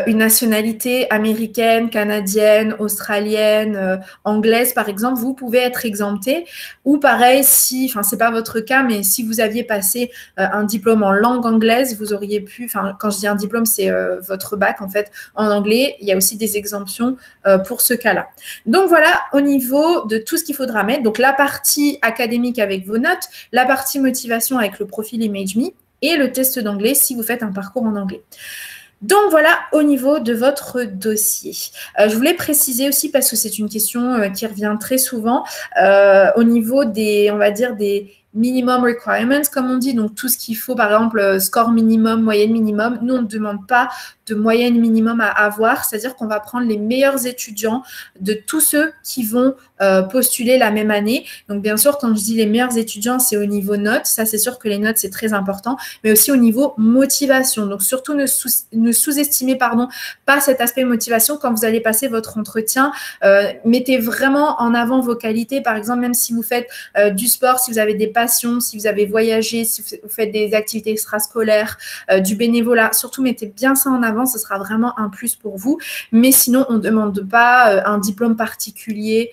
une nationalité américaine, canadienne, australienne, anglaise, par exemple, vous pouvez être exempté. Ou pareil, si, enfin, c'est pas votre cas, mais si vous aviez passé un diplôme en langue anglaise, vous auriez pu, enfin, quand je dis un diplôme, c'est votre bac, en fait, en anglais. Il y a aussi des exemptions pour ce cas-là. Donc, voilà, au niveau de tout ce qu'il faudra mettre. Donc, la partie académique avec vos notes, la partie motivation avec le profil ImageMe, et le test d'anglais si vous faites un parcours en anglais. Donc voilà au niveau de votre dossier. Je voulais préciser aussi parce que c'est une question qui revient très souvent au niveau des, on va dire, des minimum requirements, comme on dit, donc tout ce qu'il faut, par exemple, score minimum, moyenne minimum. Nous, on ne demande pas de moyenne minimum à avoir, c'est-à-dire qu'on va prendre les meilleurs étudiants de tous ceux qui vont postuler la même année. Donc, bien sûr, quand je dis les meilleurs étudiants, c'est au niveau notes. Ça, c'est sûr que les notes, c'est très important, mais aussi au niveau motivation. Donc, surtout, ne sous-estimez pas cet aspect motivation quand vous allez passer votre entretien. Mettez vraiment en avant vos qualités. Par exemple, même si vous faites du sport, si vous avez des passions, si vous avez voyagé, si vous faites des activités extrascolaires, du bénévolat, surtout mettez bien ça en avant, ce sera vraiment un plus pour vous. Mais sinon, on ne demande pas un diplôme particulier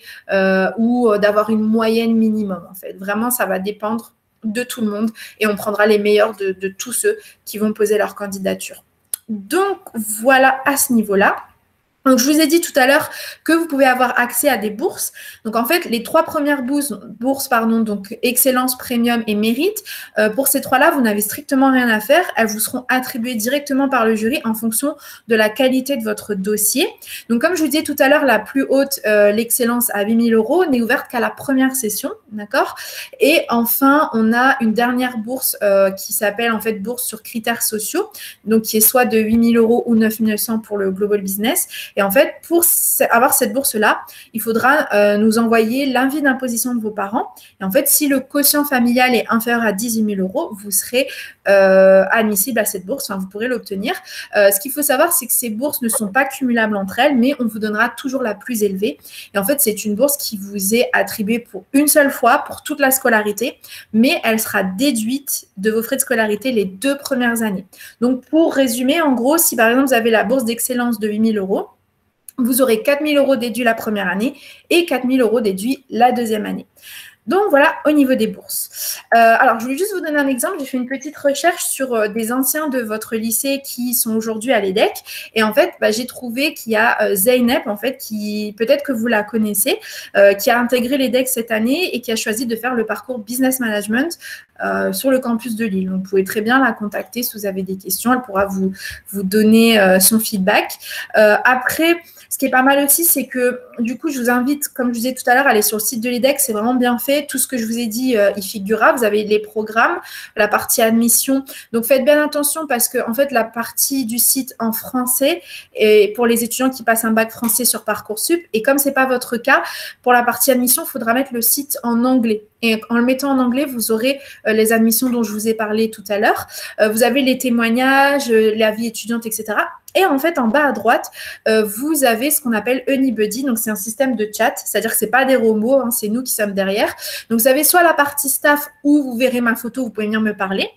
ou d'avoir une moyenne minimum, en fait. Vraiment, ça va dépendre de tout le monde et on prendra les meilleurs de tous ceux qui vont poser leur candidature. Donc, voilà à ce niveau-là. Donc, je vous ai dit tout à l'heure que vous pouvez avoir accès à des bourses. Donc, en fait, les 3 premières bourses, donc Excellence, Premium et Mérite, pour ces 3-là, vous n'avez strictement rien à faire. Elles vous seront attribuées directement par le jury en fonction de la qualité de votre dossier. Donc, comme je vous disais tout à l'heure, la plus haute, l'Excellence à 8 000 €, n'est ouverte qu'à la première session, d'accord? Et enfin, on a une dernière bourse qui s'appelle en fait bourse sur critères sociaux, donc qui est soit de 8 000 € ou 9 900 pour le Global Business. Et en fait, pour avoir cette bourse-là, il faudra nous envoyer l'avis d'imposition de vos parents. Et en fait, si le quotient familial est inférieur à 18 000 €, vous serez admissible à cette bourse. Enfin, vous pourrez l'obtenir. Ce qu'il faut savoir, c'est que ces bourses ne sont pas cumulables entre elles, mais on vous donnera toujours la plus élevée. Et en fait, c'est une bourse qui vous est attribuée pour une seule fois, pour toute la scolarité, mais elle sera déduite de vos frais de scolarité les 2 premières années. Donc, pour résumer, en gros, si par exemple, vous avez la bourse d'excellence de 8 000 €, vous aurez 4 000 € déduits la première année et 4 000 € déduits la deuxième année. Donc, voilà au niveau des bourses. Alors, je voulais juste vous donner un exemple. J'ai fait une petite recherche sur des anciens de votre lycée qui sont aujourd'hui à l'EDEC. Et en fait, j'ai trouvé qu'il y a Zeynep, en fait, qui, peut-être que vous la connaissez, qui a intégré l'EDEC cette année et qui a choisi de faire le parcours Business Management sur le campus de Lille. Donc, vous pouvez très bien la contacter si vous avez des questions. Elle pourra vous donner son feedback. Après, ce qui est pas mal aussi, c'est que du coup, je vous invite, comme je vous disais tout à l'heure, à aller sur le site de l'EDEC. C'est vraiment bien fait. Tout ce que je vous ai dit, il figurera. Vous avez les programmes, la partie admission. Donc, faites bien attention parce que, en fait, la partie du site en français est pour les étudiants qui passent un bac français sur Parcoursup. Et comme c'est pas votre cas, pour la partie admission, il faudra mettre le site en anglais. Et en le mettant en anglais, vous aurez les admissions dont je vous ai parlé tout à l'heure. Vous avez les témoignages, la vie étudiante, etc. Et en fait, en bas à droite, vous avez ce qu'on appelle Anybody. Donc, c'est un système de chat. C'est-à-dire que ce n'est pas des robots, hein, c'est nous qui sommes derrière. Donc, vous avez soit la partie staff où vous verrez ma photo, vous pouvez venir me parler.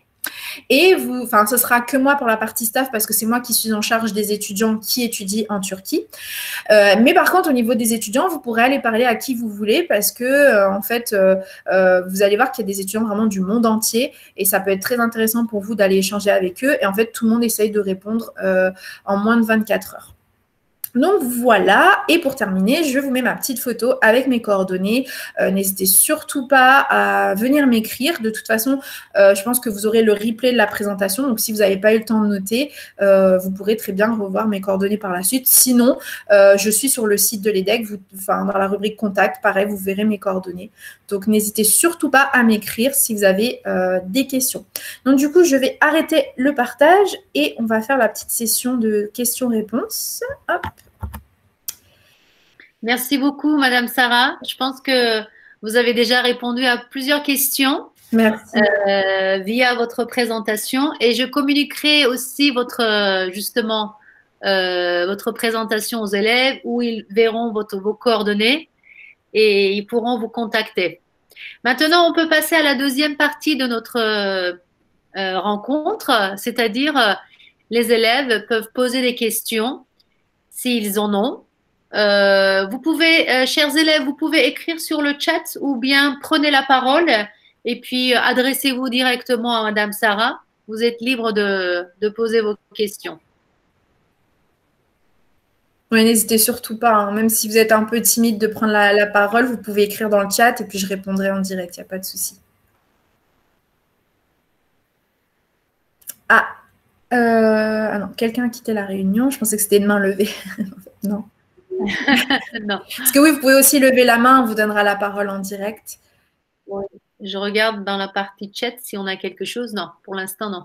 Et ce sera que moi pour la partie staff parce que c'est moi qui suis en charge des étudiants qui étudient en Turquie. Mais par contre, au niveau des étudiants, vous pourrez aller parler à qui vous voulez parce que, en fait, vous allez voir qu'il y a des étudiants vraiment du monde entier et ça peut être très intéressant pour vous d'aller échanger avec eux. Et en fait, tout le monde essaye de répondre en moins de 24 heures. Donc voilà, et pour terminer, je vous mets ma petite photo avec mes coordonnées. N'hésitez surtout pas à venir m'écrire. De toute façon, je pense que vous aurez le replay de la présentation. Donc si vous n'avez pas eu le temps de noter, vous pourrez très bien revoir mes coordonnées par la suite. Sinon, je suis sur le site de l'EDEC, dans la rubrique contact, pareil, vous verrez mes coordonnées. Donc n'hésitez surtout pas à m'écrire si vous avez des questions. Donc du coup, je vais arrêter le partage et on va faire la petite session de questions-réponses. Hop. Merci beaucoup, Madame Sarah. Je pense que vous avez déjà répondu à plusieurs questions. Merci. Via votre présentation et je communiquerai aussi votre présentation aux élèves où ils verront vos coordonnées et ils pourront vous contacter. Maintenant, on peut passer à la deuxième partie de notre rencontre, c'est-à-dire les élèves peuvent poser des questions s'ils en ont. Vous pouvez, chers élèves, vous pouvez écrire sur le chat ou bien prenez la parole et puis adressez-vous directement à Madame Sarah. Vous êtes libre de poser vos questions. Oui, n'hésitez surtout pas, hein. Même si vous êtes un peu timide de prendre la parole, vous pouvez écrire dans le chat et puis je répondrai en direct, il n'y a pas de souci. Ah non, quelqu'un a quitté la réunion. Je pensais que c'était une main levée. Non. Non. Parce que oui, vous pouvez aussi lever la main, on vous donnera la parole en direct. Oui. Je regarde dans la partie chat si on a quelque chose. Non, pour l'instant, non.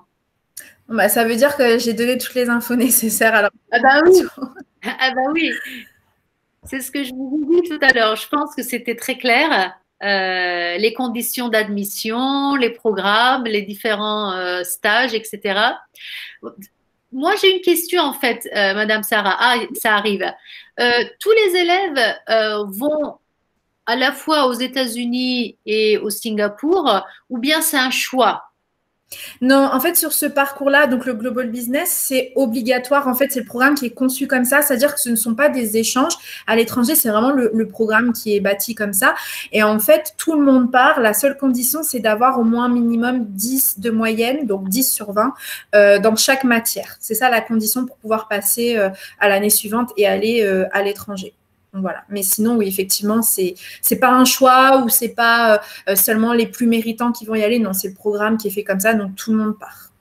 Bah, ça veut dire que j'ai donné toutes les infos nécessaires. Alors, Ah bah oui, ah bah oui. C'est ce que je vous ai dit tout à l'heure. Je pense que c'était très clair. Les conditions d'admission, les programmes, les différents stages, etc. Moi, j'ai une question en fait, Madame Sarah. Ah, ça arrive. Tous les élèves vont à la fois aux États-Unis et au Singapour, ou bien c'est un choix? non, en fait, sur ce parcours-là, donc le Global Business, c'est obligatoire. En fait, c'est le programme qui est conçu comme ça, c'est-à-dire que ce ne sont pas des échanges. À l'étranger, c'est vraiment le programme qui est bâti comme ça. Et en fait, tout le monde part. La seule condition, c'est d'avoir au moins minimum 10 de moyenne, donc 10 sur 20, dans chaque matière. C'est ça la condition pour pouvoir passer à l'année suivante et aller à l'étranger. Donc, voilà. Mais sinon, oui, effectivement, c'est pas un choix ou c'est pas seulement les plus méritants qui vont y aller. Non, c'est le programme qui est fait comme ça, donc tout le monde part.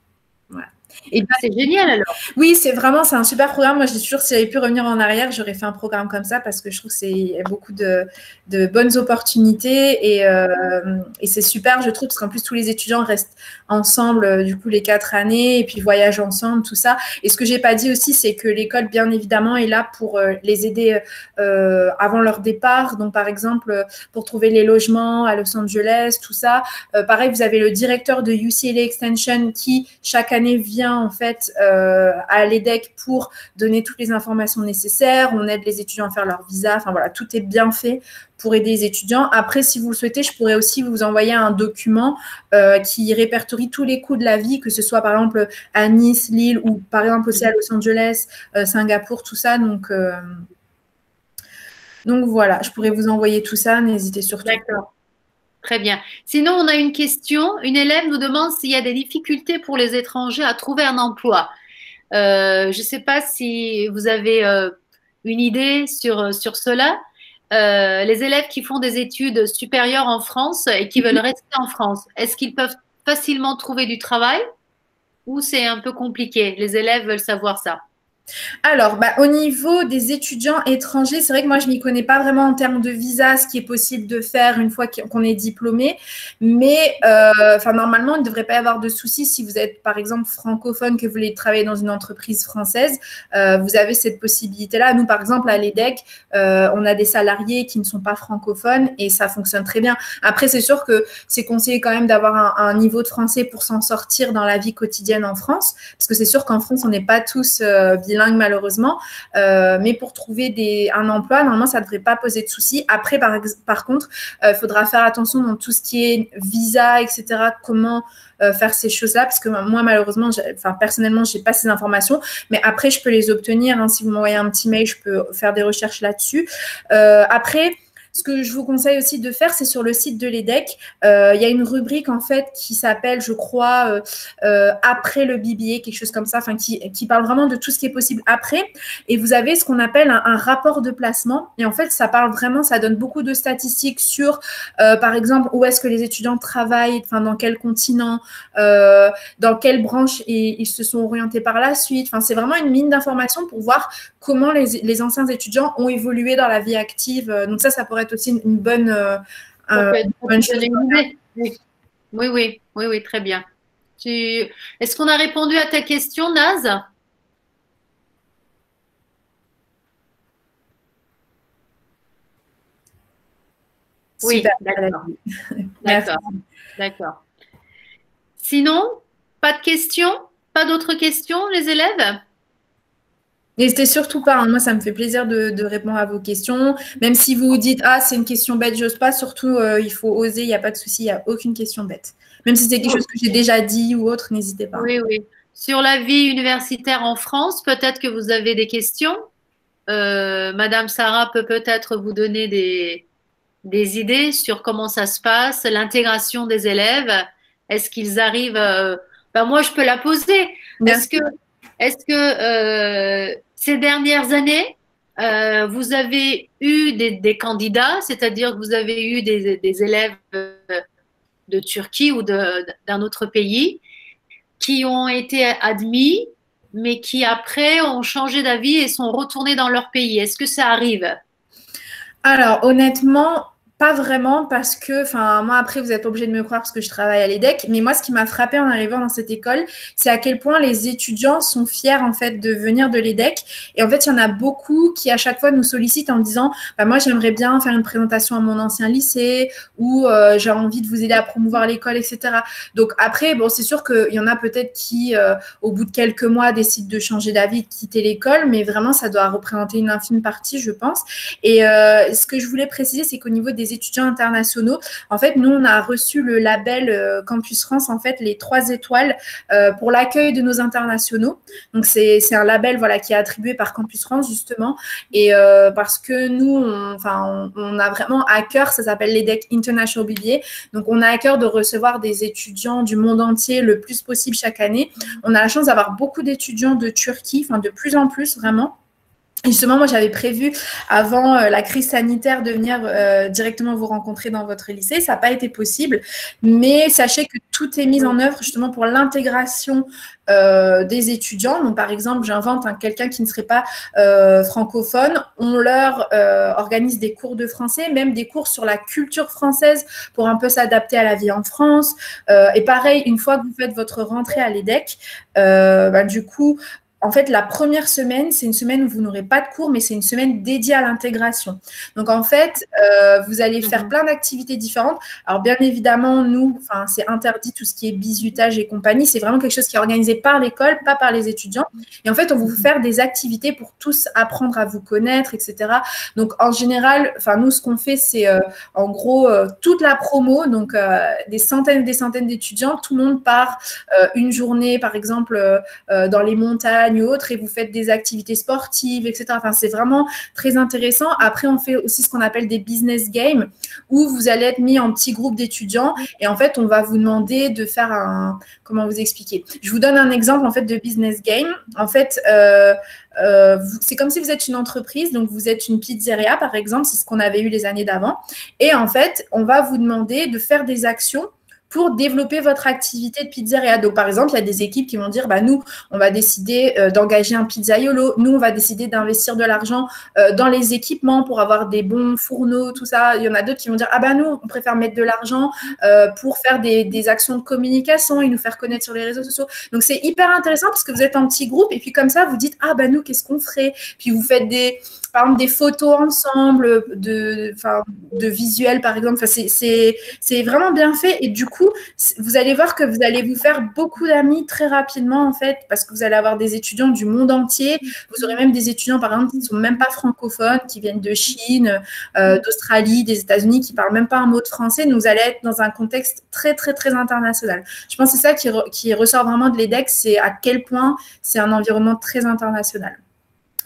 Voilà. Et C'est génial alors. oui, c'est un super programme. Moi, je dis toujours, si j'avais pu revenir en arrière, j'aurais fait un programme comme ça parce que je trouve qu'il y a beaucoup de bonnes opportunités et c'est super, je trouve, parce qu'en plus, tous les étudiants restent ensemble, du coup, les 4 années et puis voyagent ensemble, tout ça. Et ce que j'ai pas dit aussi, c'est que l'école, bien évidemment, est là pour les aider avant leur départ. Donc, par exemple, pour trouver les logements à Los Angeles, tout ça. Pareil, vous avez le directeur de UCLA Extension qui, chaque année, vient en fait à l'EDEC pour donner toutes les informations nécessaires. On aide les étudiants à faire leur visa. Enfin voilà, tout est bien fait pour aider les étudiants. Après, si vous le souhaitez, je pourrais aussi vous envoyer un document qui répertorie tous les coûts de la vie, que ce soit par exemple à Nice, Lille ou par exemple aussi à Los Angeles, Singapour, tout ça. Donc voilà, je pourrais vous envoyer tout ça. N'hésitez surtout pas. D'accord. Très bien. Sinon, on a une question. Une élève nous demande s'il y a des difficultés pour les étrangers à trouver un emploi. Je ne sais pas si vous avez une idée sur cela. Les élèves qui font des études supérieures en France et qui veulent rester en France, est-ce qu'ils peuvent facilement trouver du travail ou c'est un peu compliqué? Les élèves veulent savoir ça. Alors, au niveau des étudiants étrangers, c'est vrai que moi, je m'y connais pas vraiment en termes de visa, ce qui est possible de faire une fois qu'on est diplômé. Mais, normalement, il ne devrait pas y avoir de soucis si vous êtes, par exemple, francophone, que vous voulez travailler dans une entreprise française. Vous avez cette possibilité-là. Nous, par exemple, à l'EDEC, on a des salariés qui ne sont pas francophones et ça fonctionne très bien. Après, c'est sûr que c'est conseillé quand même d'avoir un niveau de français pour s'en sortir dans la vie quotidienne en France. Parce que c'est sûr qu'en France, on n'est pas tous bilingues malheureusement, mais pour trouver un emploi, normalement, ça ne devrait pas poser de soucis. Après, par contre, il faudra faire attention dans tout ce qui est visa, etc., comment faire ces choses-là, parce que moi, malheureusement, personnellement, je n'ai pas ces informations, mais après, je peux les obtenir. Hein, si vous m'envoyez un petit mail, je peux faire des recherches là-dessus. Après, ce que je vous conseille aussi de faire, c'est sur le site de l'EDEC. Il y a une rubrique en fait qui s'appelle, je crois, après le BBA, quelque chose comme ça, qui parle vraiment de tout ce qui est possible après. Et vous avez ce qu'on appelle un rapport de placement. Et en fait, ça parle vraiment, ça donne beaucoup de statistiques sur, par exemple, où est-ce que les étudiants travaillent, dans quel continent, dans quelle branche ils se sont orientés par la suite. C'est vraiment une mine d'informations pour voir comment les anciens étudiants ont évolué dans la vie active. Donc ça pourrait être aussi une bonne chose. Oui, très bien. Est-ce qu'on a répondu à ta question, Naz? Oui, d'accord. Sinon, pas de questions? Pas d'autres questions, les élèves? N'hésitez surtout pas, hein. Moi, ça me fait plaisir de répondre à vos questions. Même si vous vous dites, ah, c'est une question bête, j'ose pas, surtout, il faut oser, il n'y a pas de souci, il n'y a aucune question bête. Même si c'est quelque chose que j'ai déjà dit ou autre, n'hésitez pas. Oui. Sur la vie universitaire en France, peut-être que vous avez des questions. Madame Sarah peut peut-être vous donner des idées sur comment ça se passe, l'intégration des élèves. Est-ce qu'ils arrivent moi, je peux la poser. Est-ce que ces dernières années, vous avez eu des candidats, c'est-à-dire que vous avez eu des élèves de Turquie ou d'un autre pays qui ont été admis, mais qui après ont changé d'avis et sont retournés dans leur pays? Est-ce que ça arrive? Alors, honnêtement, Pas vraiment parce que, enfin, moi après, vous êtes obligé de me croire parce que je travaille à l'EDEC, mais moi, ce qui m'a frappé en arrivant dans cette école, c'est à quel point les étudiants sont fiers en fait de venir de l'EDEC. Et en fait, il y en a beaucoup qui à chaque fois nous sollicitent en me disant, bah, moi, j'aimerais bien faire une présentation à mon ancien lycée ou j'ai envie de vous aider à promouvoir l'école, etc. Donc après, bon, c'est sûr qu'il y en a peut-être qui, au bout de quelques mois, décident de changer d'avis, de quitter l'école, mais vraiment, ça doit représenter une infime partie, je pense. Et ce que je voulais préciser, c'est qu'au niveau des étudiants internationaux, en fait, nous, on a reçu le label Campus France, en fait, les 3 étoiles pour l'accueil de nos internationaux. Donc, c'est un label voilà, qui est attribué par Campus France, justement. Et parce que nous, on a vraiment à cœur, ça s'appelle l'EDEC International BBA. Donc, on a à cœur de recevoir des étudiants du monde entier le plus possible chaque année. On a la chance d'avoir beaucoup d'étudiants de Turquie, enfin, de plus en plus, vraiment. Et justement, moi, j'avais prévu, avant la crise sanitaire, de venir directement vous rencontrer dans votre lycée. Ça n'a pas été possible. Mais sachez que tout est mis en œuvre justement pour l'intégration des étudiants. Donc, par exemple, j'invente quelqu'un qui ne serait pas francophone. On leur organise des cours de français, même des cours sur la culture française pour un peu s'adapter à la vie en France. Et pareil, une fois que vous faites votre rentrée à l'EDEC, du coup, en fait, la première semaine, c'est une semaine où vous n'aurez pas de cours, mais c'est une semaine dédiée à l'intégration. Donc, en fait, vous allez faire plein d'activités différentes. Alors, bien évidemment, nous, c'est interdit tout ce qui est bizutage et compagnie. C'est vraiment quelque chose qui est organisé par l'école, pas par les étudiants. Et en fait, on va vous faire des activités pour tous apprendre à vous connaître, etc. Donc, en général, nous, ce qu'on fait, c'est en gros toute la promo, donc des centaines d'étudiants. Tout le monde part une journée, par exemple, dans les montagnes, ou autres, et vous faites des activités sportives, etc. Enfin, c'est vraiment très intéressant. Après, on fait aussi ce qu'on appelle des business games, où vous allez être mis en petits groupes d'étudiants, et en fait, on va vous demander de faire comment vous expliquer? Je vous donne un exemple, en fait, de business game. En fait, c'est comme si vous êtes une entreprise, donc vous êtes une pizzeria, par exemple, c'est ce qu'on avait eu les années d'avant, et en fait, on va vous demander de faire des actions pour développer votre activité de pizzeria. Donc, par exemple, il y a des équipes qui vont dire, nous, on va décider d'engager un pizzaiolo. Nous, on va décider d'investir de l'argent dans les équipements pour avoir des bons fourneaux, tout ça. Il y en a d'autres qui vont dire, nous, on préfère mettre de l'argent pour faire des actions de communication et nous faire connaître sur les réseaux sociaux. Donc, c'est hyper intéressant parce que vous êtes en petit groupe et puis comme ça, vous dites, nous, qu'est-ce qu'on ferait? Puis, vous faites par exemple, des photos ensemble, de visuels, par exemple. C'est vraiment bien fait. Et du coup, vous allez voir que vous allez vous faire beaucoup d'amis très rapidement, en fait, parce que vous allez avoir des étudiants du monde entier. Vous aurez même des étudiants, par exemple, qui ne sont même pas francophones, qui viennent de Chine, d'Australie, des États-Unis, qui ne parlent même pas un mot de français. Donc, vous allez être dans un contexte très, très, très international. Je pense que c'est ça qui ressort vraiment de l'EDEC, c'est à quel point c'est un environnement très international.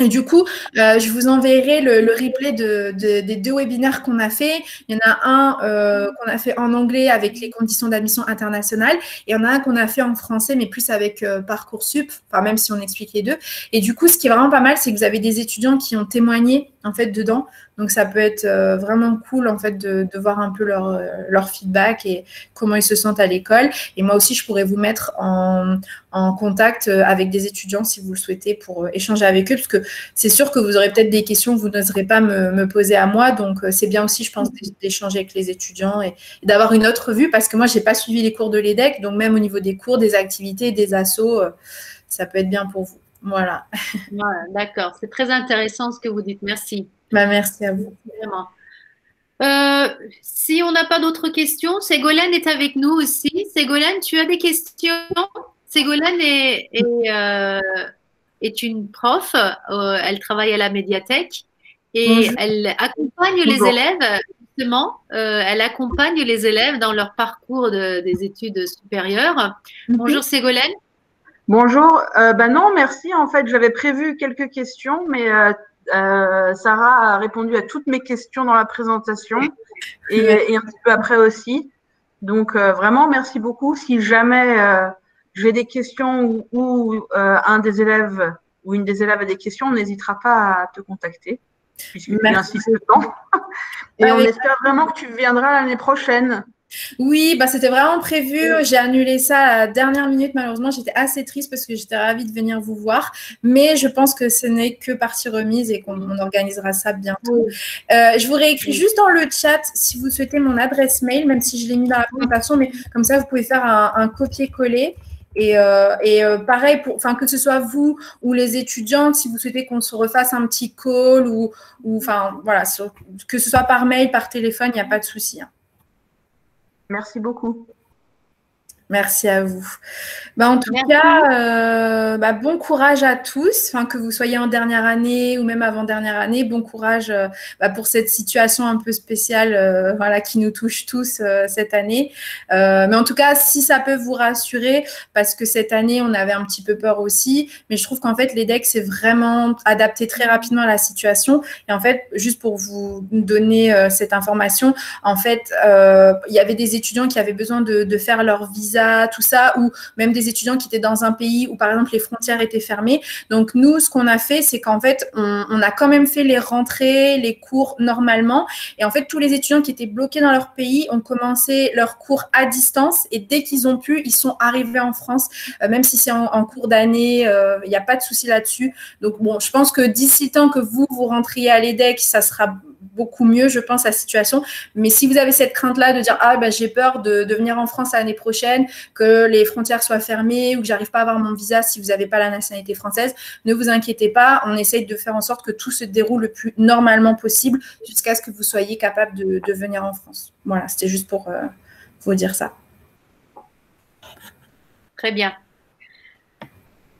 Et du coup, je vous enverrai le replay des 2 webinaires qu'on a fait. Il y en a un qu'on a fait en anglais avec les conditions d'admission internationale et il y en a un qu'on a fait en français, mais plus avec Parcoursup, même si on explique les deux. Et du coup, ce qui est vraiment pas mal, c'est que vous avez des étudiants qui ont témoigné en fait dedans. Donc, ça peut être vraiment cool en fait de voir un peu leur feedback et comment ils se sentent à l'école. Et moi aussi, je pourrais vous mettre en contact avec des étudiants si vous le souhaitez pour échanger avec eux, parce que c'est sûr que vous aurez peut-être des questions que vous n'oserez pas me poser à moi. Donc, c'est bien aussi, je pense, d'échanger avec les étudiants et d'avoir une autre vue, parce que moi, je n'ai pas suivi les cours de l'EDEC. Donc, même au niveau des cours, des activités, des assos, ça peut être bien pour vous. Voilà. Voilà, d'accord. C'est très intéressant ce que vous dites. Merci. Merci à vous. Vraiment. Si on n'a pas d'autres questions, Ségolène est avec nous aussi. Ségolène, tu as des questions? Ségolène est une prof. Elle travaille à la médiathèque et Bonjour. elle accompagne les élèves, justement. Elle accompagne les élèves dans leur parcours des études supérieures. Bonjour Ségolène. Bonjour. Non, merci. En fait, j'avais prévu quelques questions, mais Sarah a répondu à toutes mes questions dans la présentation et un petit peu après aussi. Donc, vraiment, merci beaucoup. Si jamais j'ai des questions ou un des élèves ou une des élèves a des questions, on n'hésitera pas à te contacter, puisque tu insistes tant. Et on espère vraiment que tu viendras l'année prochaine. Oui, bah, c'était vraiment prévu. J'ai annulé ça à la dernière minute. Malheureusement, j'étais assez triste parce que j'étais ravie de venir vous voir. Mais je pense que ce n'est que partie remise et qu'on organisera ça bientôt. Je vous réécris juste dans le chat si vous souhaitez mon adresse mail, même si je l'ai mis dans la présentation. Mais comme ça, vous pouvez faire un copier-coller. Et pareil, que ce soit vous ou les étudiantes, si vous souhaitez qu'on se refasse un petit call ou voilà, que ce soit par mail, par téléphone, il n'y a pas de souci. Hein. Merci beaucoup. Merci à vous. En tout cas, bon courage à tous, que vous soyez en dernière année ou même avant-dernière année. Bon courage pour cette situation un peu spéciale qui nous touche tous cette année. Mais en tout cas, si ça peut vous rassurer, parce que cette année, on avait un petit peu peur aussi, mais je trouve qu'en fait, l'EDEC s'est vraiment adapté très rapidement à la situation. Et en fait, juste pour vous donner cette information, en fait, il y avait des étudiants qui avaient besoin de faire leur visa, tout ça, ou même des étudiants qui étaient dans un pays où, par exemple, les frontières étaient fermées. Donc, nous, ce qu'on a fait, c'est qu'en fait, on a quand même fait les rentrées, les cours normalement. Et en fait, tous les étudiants qui étaient bloqués dans leur pays ont commencé leurs cours à distance. Et dès qu'ils ont pu, ils sont arrivés en France, même si c'est en cours d'année, il n'y a pas de souci là-dessus. Donc, bon, je pense que d'ici le temps que vous rentriez à l'EDEC, ça sera beaucoup mieux, je pense, la situation. Mais si vous avez cette crainte-là de dire « Ah, j'ai peur de venir en France l'année prochaine, que les frontières soient fermées ou que j'arrive pas à avoir mon visa si vous n'avez pas la nationalité française », ne vous inquiétez pas. On essaye de faire en sorte que tout se déroule le plus normalement possible jusqu'à ce que vous soyez capable de venir en France. Voilà, c'était juste pour vous dire ça. Très bien.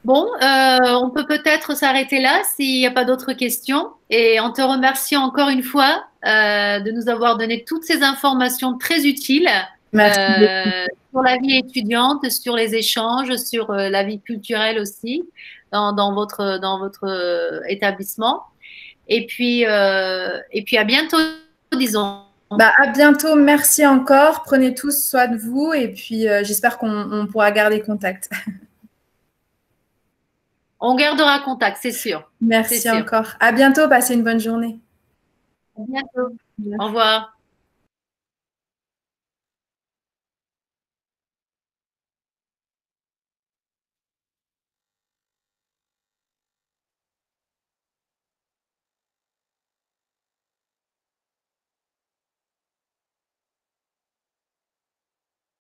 Bon, on peut peut-être s'arrêter là s'il n'y a pas d'autres questions. Et en te remerciant encore une fois de nous avoir donné toutes ces informations très utiles sur la vie étudiante, sur les échanges, sur la vie culturelle aussi dans votre établissement. Et puis à bientôt, disons. À bientôt. Merci encore. Prenez tous soin de vous et puis j'espère qu'on pourra garder contact. On gardera contact, c'est sûr. Merci encore. À bientôt. Passez une bonne journée. À bientôt. Au revoir.